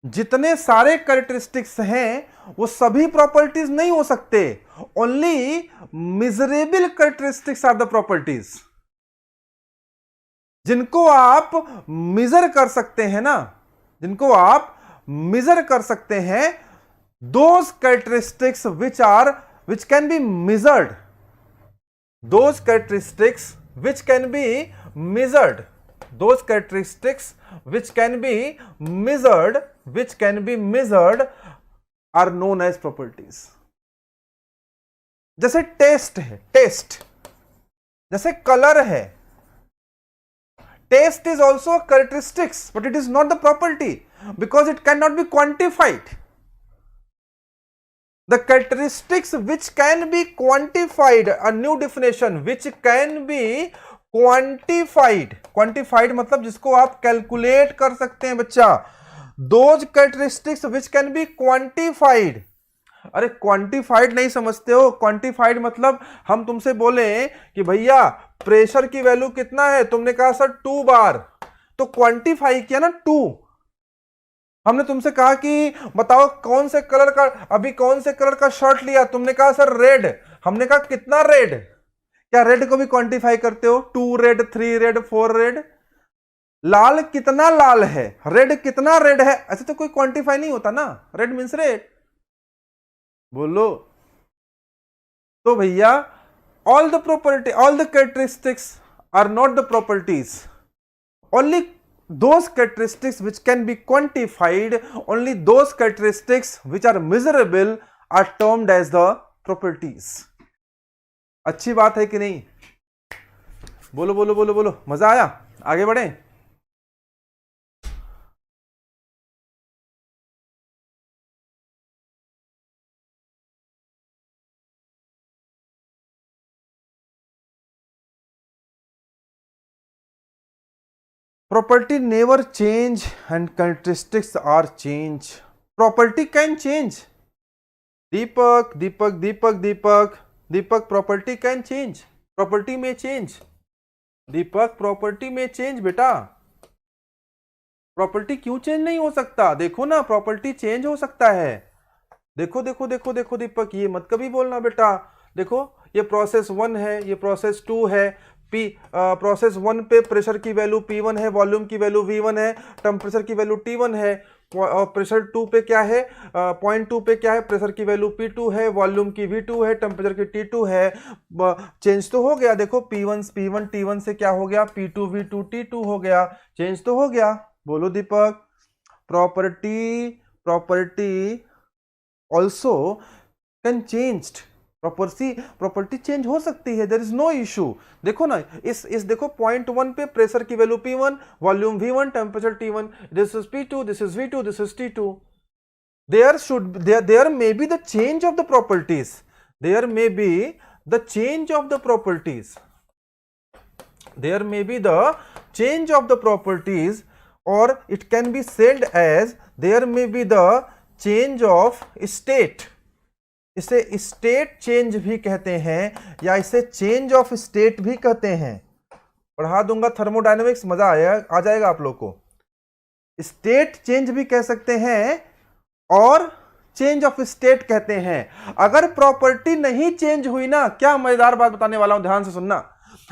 जितने सारे कैरेक्टरिस्टिक्स हैं वो सभी प्रॉपर्टीज नहीं हो सकते। Only measurable characteristics are the properties. जिनको आप मेजर कर सकते हैं ना, जिनको आप मेजर कर सकते हैं, those characteristics which can be measured, those characteristics which can be measured, those characteristics which can be measured are known as properties. जैसे टेस्ट है, टेस्ट, जैसे कलर है। Taste is also a characteristics, but it is not the property because it cannot be quantified. The characteristics which can be quantified, a new definition, which can be quantified, quantified मतलब जिसको आप calculate कर सकते हैं बच्चा। Those characteristics which can be quantified. अरे quantified नहीं समझते हो? क्वांटिफाइड मतलब हम तुमसे बोले कि भैया प्रेशर की वैल्यू कितना है, तुमने कहा सर 2 बार, तो क्वांटिफाई किया ना 2। हमने तुमसे कहा कि बताओ कौन से कलर का, अभी कौन से कलर का शर्ट लिया, तुमने कहा सर रेड, हमने कहा कितना रेड। क्या रेड को भी क्वांटिफाई करते हो? 2 रेड, 3 रेड, 4 रेड। लाल कितना लाल है, रेड कितना रेड है, ऐसे तो कोई क्वांटिफाई नहीं होता ना। Red means red. बोलो तो भैया, all the property, all the characteristics are not the properties. Only those characteristics which can be quantified, only those characteristics which are measurable are termed as the properties. अच्छी बात है कि नहीं? बोलो बोलो बोलो बोलो, मजा आया? आगे बढ़े। Property never change and characteristics are change. Property can change. Deepak, Deepak, Deepak, Deepak, Deepak, property can change. Property may change. Deepak, property may change बेटा। प्रॉपर्टी क्यों चेंज नहीं हो सकता? देखो ना, प्रॉपर्टी चेंज हो सकता है। देखो देखो देखो देखो दीपक, ये मत कभी बोलना बेटा। देखो ये प्रोसेस 1 है, ये प्रोसेस 2 है। प्रोसेस 1 पे प्रेशर की वैल्यू P1 है, वॉल्यूम की वैल्यू V1 है, टेम्परेचर की वैल्यू T1 है। प्रेशर 2 पे क्या है, पॉइंट 2 पे क्या है, प्रेशर की वैल्यू P2 है, वॉल्यूम की V2 है, टेम्परेचर की T2 है। चेंज तो हो गया। देखो P1 T1 से क्या हो गया, P2 V2 T2 हो गया। चेंज तो हो गया। बोलो Deepak. Property also can changed. Property change हो सकती है, देयर इज नो इशू। देखो ना, इस देखो पॉइंट 1 पे प्रेशर की value P1, volume V1, temperature T1, this is P2, this is V2, this is T2। there may be the change of the properties, there may be the change of the properties, there may be the change of the properties, or it can be said as there may be the change of state। इसे state change भी कहते हैं या इसे change of state भी कहते हैं। पढ़ा दूंगा थर्मोडायनेमिक्स, मजा आ जाएगा आप लोग को। स्टेट चेंज भी कह सकते हैं और चेंज ऑफ स्टेट कहते हैं। अगर प्रॉपर्टी नहीं चेंज हुई ना, क्या मजेदार बात बताने वाला हूं, ध्यान से सुनना।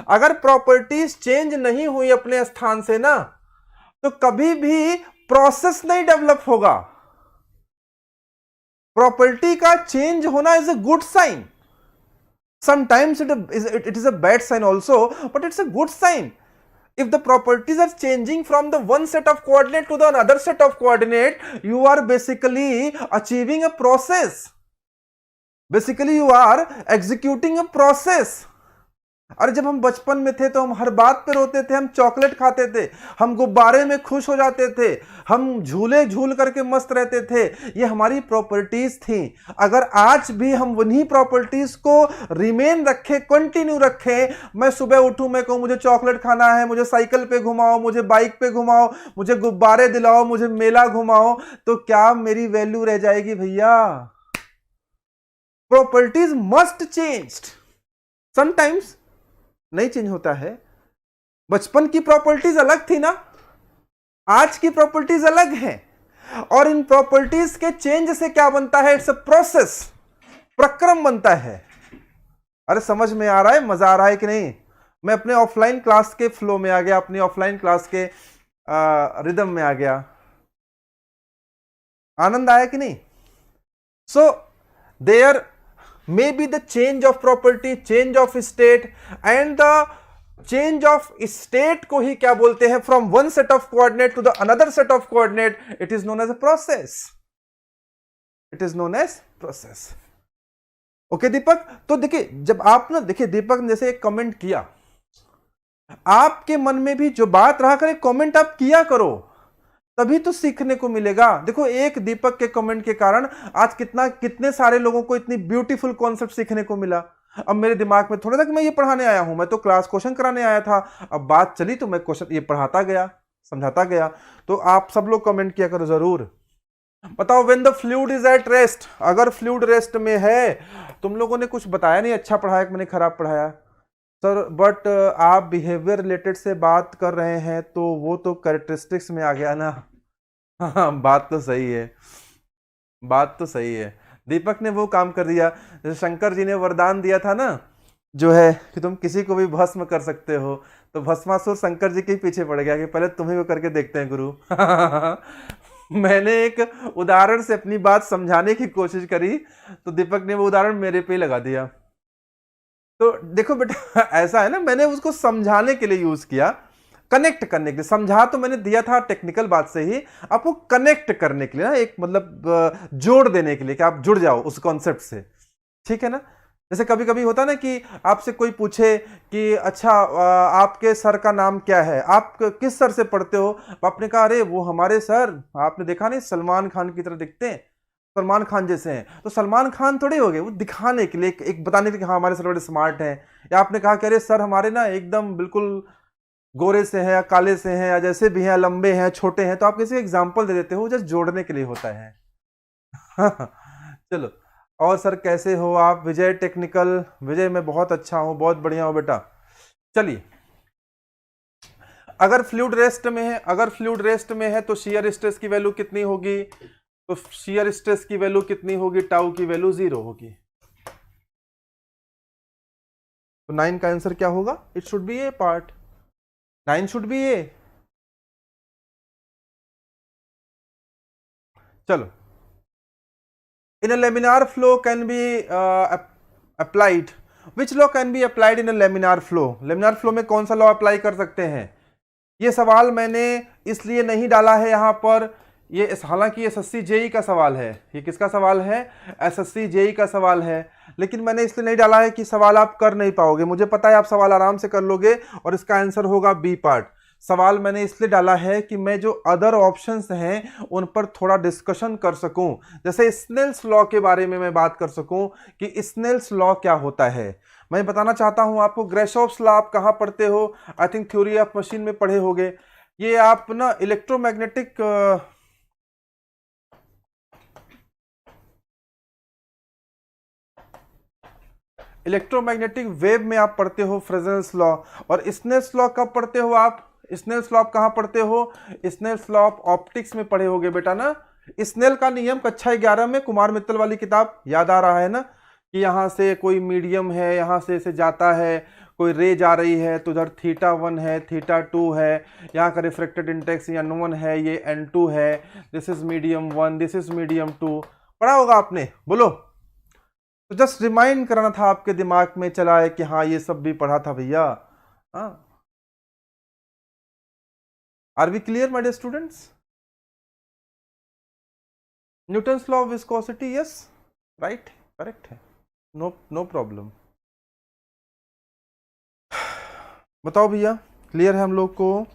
अगर प्रॉपर्टीज चेंज नहीं हुई अपने स्थान से ना, तो कभी भी प्रोसेस नहीं डेवलप होगा। प्रॉपर्टी का चेंज होना is a good sign, sometimes it is a bad sign also, but it's a good sign. If the properties are changing from the one set of coordinate to the another set of coordinate, you are basically achieving a process. Basically you are executing a process. अरे जब हम बचपन में थे तो हम हर बात पे रोते थे, हम चॉकलेट खाते थे, हम गुब्बारे में खुश हो जाते थे, हम झूले झूल करके मस्त रहते थे, ये हमारी प्रॉपर्टीज थी। अगर आज भी हम उन्हीं प्रॉपर्टीज को रिमेन रखें, कंटिन्यू रखें, मैं सुबह उठूं, मैं कहूं मुझे चॉकलेट खाना है, मुझे साइकिल पे घुमाओ, मुझे बाइक पे घुमाओ, मुझे गुब्बारे दिलाओ, मुझे मेला घुमाओ, तो क्या मेरी वैल्यू रह जाएगी भैया? Properties must changed. समटाइम्स नहीं चेंज होता है। बचपन की प्रॉपर्टीज अलग थी ना, आज की प्रॉपर्टीज अलग है, और इन प्रॉपर्टीज के चेंज से क्या बनता है? इट्स अ प्रोसेस, प्रक्रम बनता है। अरे समझ में आ रहा है, मजा आ रहा है कि नहीं? मैं अपने ऑफलाइन क्लास के फ्लो में आ गया, अपनी ऑफलाइन क्लास के रिदम में आ गया। आनंद आया कि नहीं? So there may be the change of property, change of state, and the change of state को ही क्या बोलते हैं? From one set of coordinate to the another set of coordinate, it is known as a process. It is known as process. Okay Deepak, तो देखिए जब आप ना, देखिए दीपक ने जैसे एक कमेंट किया, आपके मन में भी जो बात रहा करे, कमेंट आप किया करो, तभी तो सीखने को मिलेगा। देखो एक दीपक के कमेंट के कारण आज कितने सारे लोगों को इतनी ब्यूटीफुल कॉन्सेप्ट सीखने को मिला। अब मेरे दिमाग में थोड़ा था कि मैं ये पढ़ाने आया हूं, मैं तो क्लास क्वेश्चन कराने आया था। अब बात चली तो मैं क्वेश्चन ये पढ़ाता गया, समझाता गया। तो आप सब लोग कमेंट किया करो जरूर। बताओ when the fluid is at rest, अगर फ्लूइड रेस्ट में है, तुम लोगों ने कुछ बताया नहीं, अच्छा पढ़ाया कि मैंने खराब पढ़ाया सर? बट आप बिहेवियर रिलेटेड से बात कर रहे हैं तो वो तो कैरेक्टरिस्टिक्स में आ गया ना। हाँ बात तो सही है, बात तो सही है। दीपक ने वो काम कर दिया जैसे शंकर जी ने वरदान दिया था ना, जो है कि तुम किसी को भी भस्म कर सकते हो, तो भस्मासुर शंकर जी के पीछे पड़ गया कि पहले तुम्ही को करके देखते हैं गुरु। मैंने एक उदाहरण से अपनी बात समझाने की कोशिश करी, तो दीपक ने वो उदाहरण मेरे पे लगा दिया। तो देखो बेटा ऐसा है ना, मैंने उसको समझाने के लिए यूज किया, कनेक्ट करने के लिए। समझा तो मैंने दिया था टेक्निकल बात से ही, आपको कनेक्ट करने के लिए ना, एक मतलब जोड़ देने के लिए कि आप जुड़ जाओ उस कॉन्सेप्ट से, ठीक है ना। जैसे कभी कभी होता ना कि आपसे कोई पूछे कि अच्छा आपके सर का नाम क्या है, आप किस सर से पढ़ते हो? आपने कहा अरे वो हमारे सर, आपने देखा नहीं सलमान खान की तरह दिखते हैं, सलमान खान जैसे हैं। तो सलमान खान थोड़े हो गए, वो दिखाने के लिए, एक बताने के लिए कि हाँ हमारे सर बड़े स्मार्ट हैं। या आपने कहा कि अरे सर हमारे ना एकदम बिल्कुल गोरे से हैं या काले से हैं या जैसे भी हैं, लंबे हैं छोटे हैं, तो आप किसी एग्जाम्पल दे देते हो, जस्ट जोड़ने के लिए होता है। चलो, और सर कैसे हो आप? विजय टेक्निकल, विजय मैं बहुत अच्छा हूं, बहुत बढ़िया हूं बेटा। चलिए, अगर फ्लूइड रेस्ट में है, अगर फ्लूइड रेस्ट में है तो शियर स्ट्रेस की वैल्यू कितनी होगी? तो शियर स्ट्रेस की वैल्यू कितनी होगी? टाउ की वैल्यू 0 होगी। तो 9 का आंसर क्या होगा? It should be a part, 9 should be a. चलो, in a laminar flow can be applied, which law can be applied in a laminar flow? Laminar flow में कौन सा लॉ अप्लाई कर सकते हैं? ये सवाल मैंने इसलिए नहीं डाला है यहां पर, ये हालांकि एसएससी जेई का सवाल है। ये किसका सवाल है? एसएससी जेई का सवाल है। लेकिन मैंने इसलिए नहीं डाला है कि सवाल आप कर नहीं पाओगे, मुझे पता है आप सवाल आराम से कर लोगे और इसका आंसर होगा बी पार्ट। सवाल मैंने इसलिए डाला है कि मैं जो अदर ऑप्शंस हैं उन पर थोड़ा डिस्कशन कर सकूं, जैसे स्नेल्स लॉ के बारे में मैं बात कर सकूं कि स्नेल्स लॉ क्या होता है। मैं बताना चाहता हूं आपको, ग्रेशॉफ्स लॉ आप कहां पढ़ते हो, I think theory of machine में पढ़े होगे। ये आप ना इलेक्ट्रोमैग्नेटिक वेव में आप पढ़ते हो फ्रेजेंस लॉ। और स्नेल्स लॉ कब पढ़ते हो आप, स्नेल्स लॉ आप कहां पढ़ते हो, स्नेल्स लॉ आप ऑप्टिक्स में पढ़े होगे बेटा ना। स्नेल का नियम कक्षा 11 में कुमार मित्तल वाली किताब याद आ रहा है ना, कि यहां से कोई मीडियम है, यहां से इसे जाता है, कोई रे जा रही है तो उधर θ1 है, θ2 है, यहाँ का रिफ्रेक्टेड इंडेक्स n1 है, ये n2 है, this is medium 1, this is medium 2, पढ़ा होगा आपने, बोलो। तो जस्ट रिमाइंड कराना था आपके दिमाग में चला है कि हाँ ये सब भी पढ़ा था भैया। हाँ, are we clear my dear students? Newton's law of viscosity, yes right, correct है, नो प्रॉब्लम। बताओ भैया, क्लियर है हम लोग को?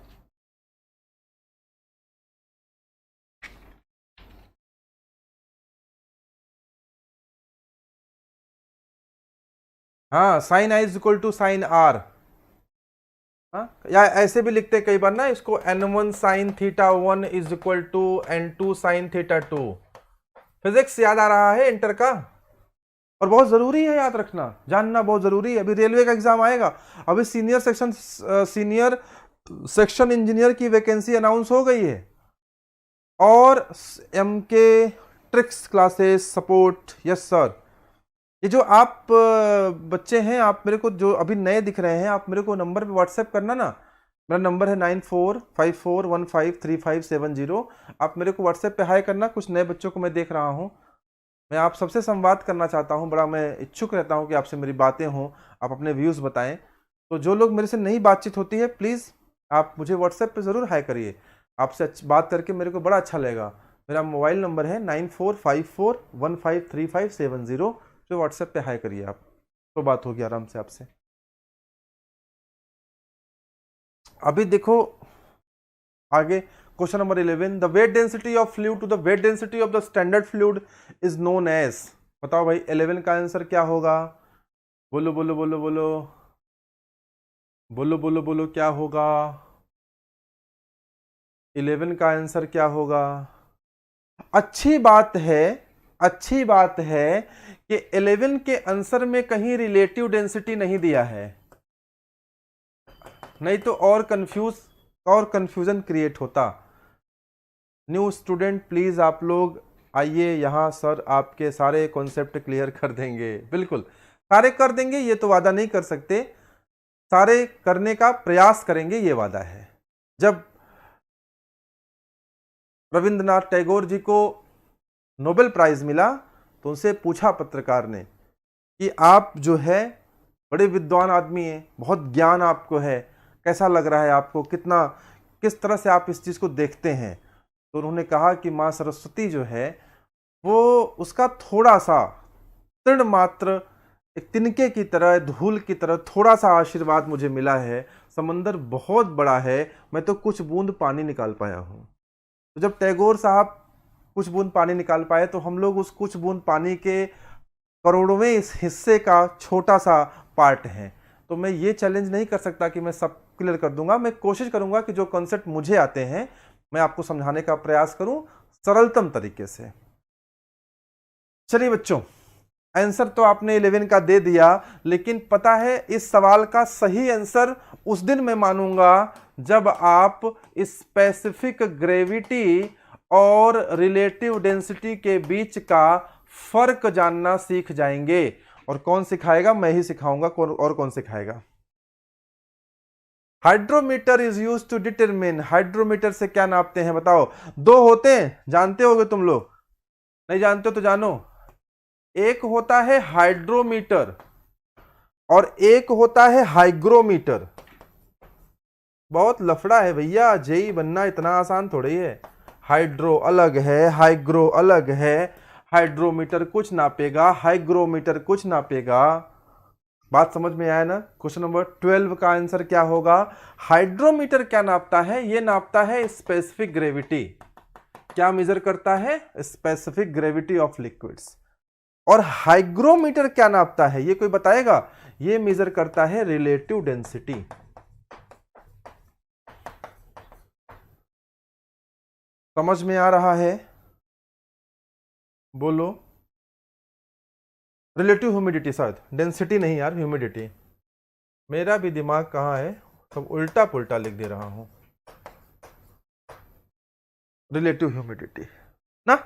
हाँ, sine i is equal to sine r. हाँ, या ऐसे भी लिखते कई बार ना इसको, n1 sine θ1 is equal to n2 sine θ2। Physics याद आ रहा है इंटर का, और बहुत जरूरी है याद रखना, जानना बहुत जरूरी है। अभी रेलवे का एग्जाम आएगा, अभी सीनियर सेक्शन इंजीनियर की वैकेंसी अनाउंस हो गई है, और MK tricks classes support, yes sir. ये जो आप बच्चे हैं, आप मेरे को जो अभी नए दिख रहे हैं, आप मेरे को नंबर पे व्हाट्सएप करना ना, मेरा नंबर है 9454153570। आप मेरे को व्हाट्सएप पे हाई करना। कुछ नए बच्चों को मैं देख रहा हूँ, मैं आप सबसे संवाद करना चाहता हूँ, बड़ा मैं इच्छुक रहता हूँ कि आपसे मेरी बातें हों, आप अपने व्यूज़ बताएं। तो जो लोग मेरे से नहीं बातचीत होती है, प्लीज़ आप मुझे व्हाट्सएप पे ज़रूर हाई करिए, आपसे बात करके मेरे को बड़ा अच्छा लगेगा। मेरा मोबाइल नंबर है 9454153570, जो व्हाट्सएप पे हाई करिए आप, तो बात होगी आराम से आपसे। अभी देखो आगे, question number 11, the weight density of fluid to the weight density of the standard fluid is known as. बताओ भाई 11 का आंसर क्या होगा, बोलो बोलो बोलो बोलो बोलो बोलो बोलो, क्या होगा 11 का आंसर क्या होगा? अच्छी बात है, अच्छी बात है कि 11 के आंसर में कहीं रिलेटिव डेंसिटी नहीं दिया है, नहीं तो और कंफ्यूजन क्रिएट होता। न्यू स्टूडेंट प्लीज आप लोग आइए यहाँ, सर आपके सारे कॉन्सेप्ट क्लियर कर देंगे, बिल्कुल सारे कर देंगे, ये तो वादा नहीं कर सकते, सारे करने का प्रयास करेंगे, ये वादा है। जब रविंद्रनाथ टैगोर जी को नोबेल प्राइज मिला तो उनसे पूछा पत्रकार ने कि आप जो है बड़े विद्वान आदमी हैं, बहुत ज्ञान आपको है, कैसा लग रहा है आपको, किस तरह से आप इस चीज़ को देखते हैं? तो उन्होंने कहा कि माँ सरस्वती जो है वो, उसका थोड़ा सा तृण मात्र, एक तिनके की तरह, धूल की तरह थोड़ा सा आशीर्वाद मुझे मिला है, समंदर बहुत बड़ा है, मैं तो कुछ बूंद पानी निकाल पाया हूँ। तो जब टैगोर साहब कुछ बूंद पानी निकाल पाए, तो हम लोग उस कुछ बूंद पानी के करोड़वें इस हिस्से का छोटा सा पार्ट हैं। तो मैं ये चैलेंज नहीं कर सकता कि मैं सब क्लियर कर दूंगा, मैं कोशिश करूंगा कि जो कॉन्सेप्ट मुझे आते हैं मैं आपको समझाने का प्रयास करूं सरलतम तरीके से। चलिए बच्चों, आंसर तो आपने 11 का दे दिया, लेकिन पता है इस सवाल का सही आंसर उस दिन मैं मानूंगा जब आप स्पेसिफिक ग्रेविटी और रिलेटिव डेंसिटी के बीच का फर्क जानना सीख जाएंगे। और कौन सिखाएगा? मैं ही सिखाऊंगा, और कौन सिखाएगा? Hydrometer is use to determine, hydrometer से क्या नापते हैं बताओ? दो होते हैं, जानते होगे तुम लोग, नहीं जानते हो तो जानो। एक होता है हाइड्रोमीटर और एक होता है हाइग्रोमीटर। बहुत लफड़ा है भैया, जेई बनना इतना आसान थोड़ी है। हाइड्रो अलग है, हाइग्रो अलग है। हाइड्रोमीटर कुछ नापेगा, हाइग्रोमीटर कुछ नापेगा। बात समझ में आया ना? क्वेश्चन नंबर 12 का आंसर क्या होगा? हाइड्रोमीटर क्या नापता है? ये नापता है स्पेसिफिक ग्रेविटी। क्या मेजर करता है? Specific gravity of liquids. और हाइग्रोमीटर क्या नापता है? ये कोई बताएगा? ये मेजर करता है रिलेटिव डेंसिटी। समझ में आ रहा है? बोलो। रिलेटिव ह्यूमिडिटी, शायद डेंसिटी नहीं यार, ह्यूमिडिटी। मेरा भी दिमाग कहाँ है, सब उल्टा पुल्टा लिख दे रहा हूं। रिलेटिव ह्यूमिडिटी ना।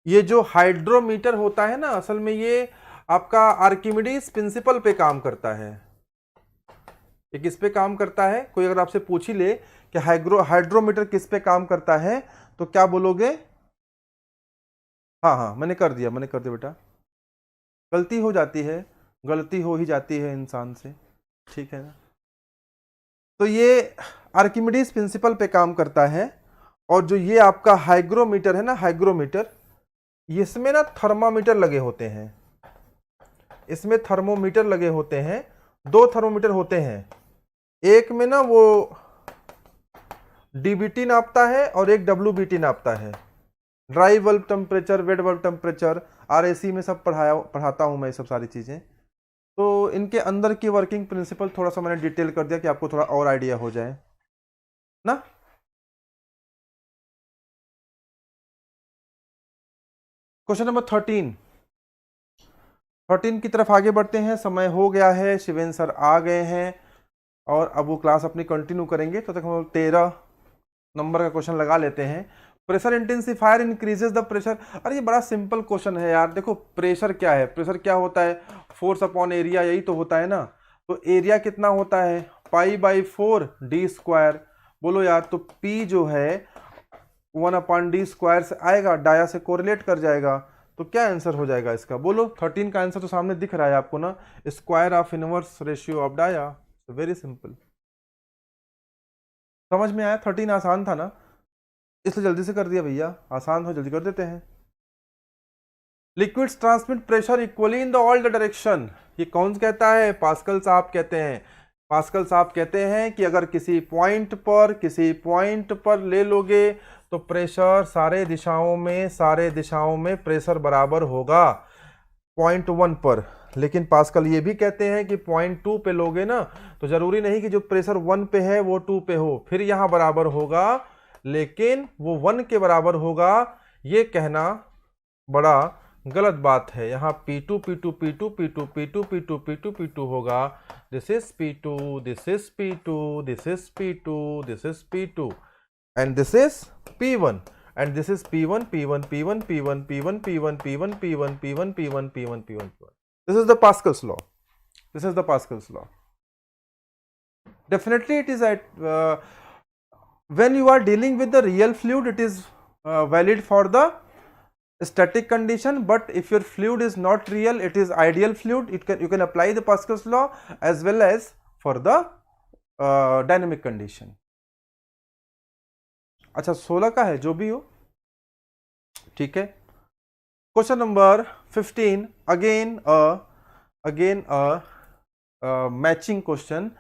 ये जो हाइड्रोमीटर होता है ना, असल में ये आपका आर्किमिडीज प्रिंसिपल पे काम करता है। ये किस पे काम करता है? कोई अगर आपसे पूछ ही ले कि हाइड्रोमीटर किस पे काम करता है, तो क्या बोलोगे? हाँ हाँ, मैंने कर दिया बेटा। गलती हो जाती है, गलती हो ही जाती है इंसान से, ठीक है ना। तो ये आर्किमिडीज प्रिंसिपल पे काम करता है। और जो ये आपका हाइग्रोमीटर है ना, हाइग्रोमीटर, इसमें ना थर्मामीटर लगे होते हैं। इसमें थर्मोमीटर लगे होते हैं। 2 थर्मोमीटर होते हैं। एक में ना वो डीबीटी नापता है और एक डब्ल्यूबीटी नापता है। Dry bulb temperature, wet bulb temperature, RAC में सब पढ़ाता हूं मैं ये सब सारी चीजें। तो इनके अंदर की वर्किंग प्रिंसिपल थोड़ा सा मैंने डिटेल कर दिया कि आपको थोड़ा और आइडिया हो जाए ना। क्वेश्चन नंबर 13 की तरफ आगे बढ़ते हैं। समय हो गया है, शिवेन सर आ गए हैं और अब वो क्लास अपनी कंटिन्यू करेंगे। तो तक हम 13 नंबर का क्वेश्चन लगा लेते हैं। Pressure intensifier increases the pressure. अरे ये बड़ा सिंपल क्वेश्चन है यार। देखो प्रेशर क्या है? प्रेशर क्या होता है? फोर्स अपॉन एरिया, यही तो होता है ना। तो एरिया कितना होता है? π/4 d²। बोलो यार, तो P जो है 1/d² से आएगा, डाया से कोरिलेट कर जाएगा। तो क्या आंसर हो जाएगा इसका? बोलो। 13 का आंसर तो सामने दिख रहा है आपको ना, square of inverse ratio of dia. Very simple. समझ में आया? 13 आसान था ना, इसलिए जल्दी से कर दिया भैया। आसान हो, जल्दी कर देते हैं। Liquids transmit pressure equally in the all the direction. ये कौन कहता है? पास्कल साहब कहते हैं। पास्कल साहब कहते हैं कि अगर किसी पॉइंट पर ले लोगे तो प्रेशर सारे दिशाओं में प्रेशर बराबर होगा पॉइंट 1 पर। लेकिन पास्कल ये भी कहते हैं कि पॉइंट 2 पे लोगे ना, तो जरूरी नहीं कि जो प्रेशर 1 पे है वो 2 पे हो, फिर यहां बराबर होगा, लेकिन वो 1 के बराबर होगा। ये कहना बड़ा गलत बात है। यहाँ P2 P2 P2 P2 P2 P2 P2 P2 होगा। This is P2, this is P2, this is P2, this is P2 and this is P1 and this is P1 P1 P1 P1 P1 P1 P1 P1 P1 P1 P1 P1 P1. This is the Pascal's law. This is the Pascal's law. Definitely it is at when you are dealing with the real fluid, it is valid for the static condition, but if your fluid is not real, it is ideal fluid. You can apply the Pascal's law as well as for the dynamic condition. अच्छा 16 का है, जो भी हो ठीक है। Question number 15 again matching question.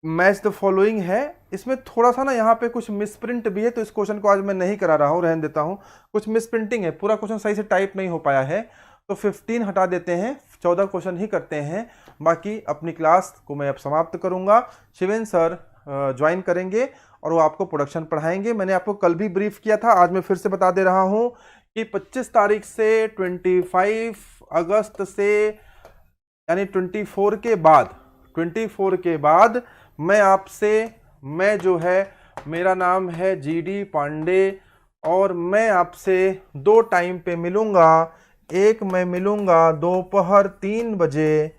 Match the following है। इसमें थोड़ा सा ना यहाँ पे कुछ मिसप्रिंट भी है, तो इस क्वेश्चन को आज मैं नहीं करा रहा हूँ, रहने देता हूँ। कुछ मिसप्रिंटिंग है, पूरा क्वेश्चन सही से टाइप नहीं हो पाया है, तो 15 हटा देते हैं, 14 क्वेश्चन ही करते हैं। बाकी अपनी क्लास को मैं अब समाप्त करूंगा। शिवेन सर ज्वाइन करेंगे और वो आपको प्रोडक्शन पढ़ाएंगे। मैंने आपको कल भी ब्रीफ किया था, आज मैं फिर से बता दे रहा हूं कि 25 तारीख से 25 अगस्त से यानी 24 के बाद मैं जो है, मेरा नाम है GD पांडे और मैं आपसे 2 टाइम पे मिलूंगा। एक मैं मिलूंगा दोपहर 3 बजे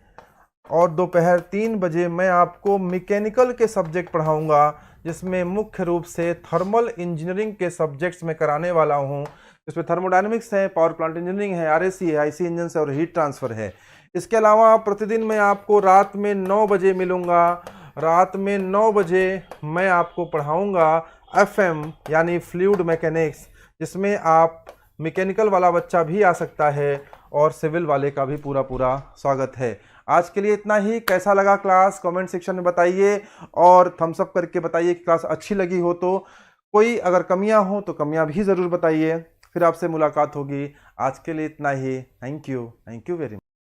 और दोपहर 3 बजे मैं आपको मैकेनिकल के सब्जेक्ट पढ़ाऊंगा, जिसमें मुख्य रूप से थर्मल इंजीनियरिंग के सब्जेक्ट्स में कराने वाला हूं। इसमें थर्मोडायनेमिक्स है, पावर प्लांट इंजीनियरिंग है, RAC है, IC इंजन है और हीट ट्रांसफर है। इसके अलावा प्रतिदिन मैं आपको रात में 9 बजे मिलूँगा। रात में 9 बजे मैं आपको पढ़ाऊँगा FM यानी फ्लूइड मैकेनिक्स, जिसमें आप मैकेनिकल वाला बच्चा भी आ सकता है और सिविल वाले का भी पूरा पूरा स्वागत है। आज के लिए इतना ही। कैसा लगा क्लास कमेंट सेक्शन में बताइए और थम्स अप करके बताइए कि क्लास अच्छी लगी हो तो। कोई अगर कमियां हो तो कमियां भी ज़रूर बताइए। फिर आपसे मुलाकात होगी। आज के लिए इतना ही। Thank you very much.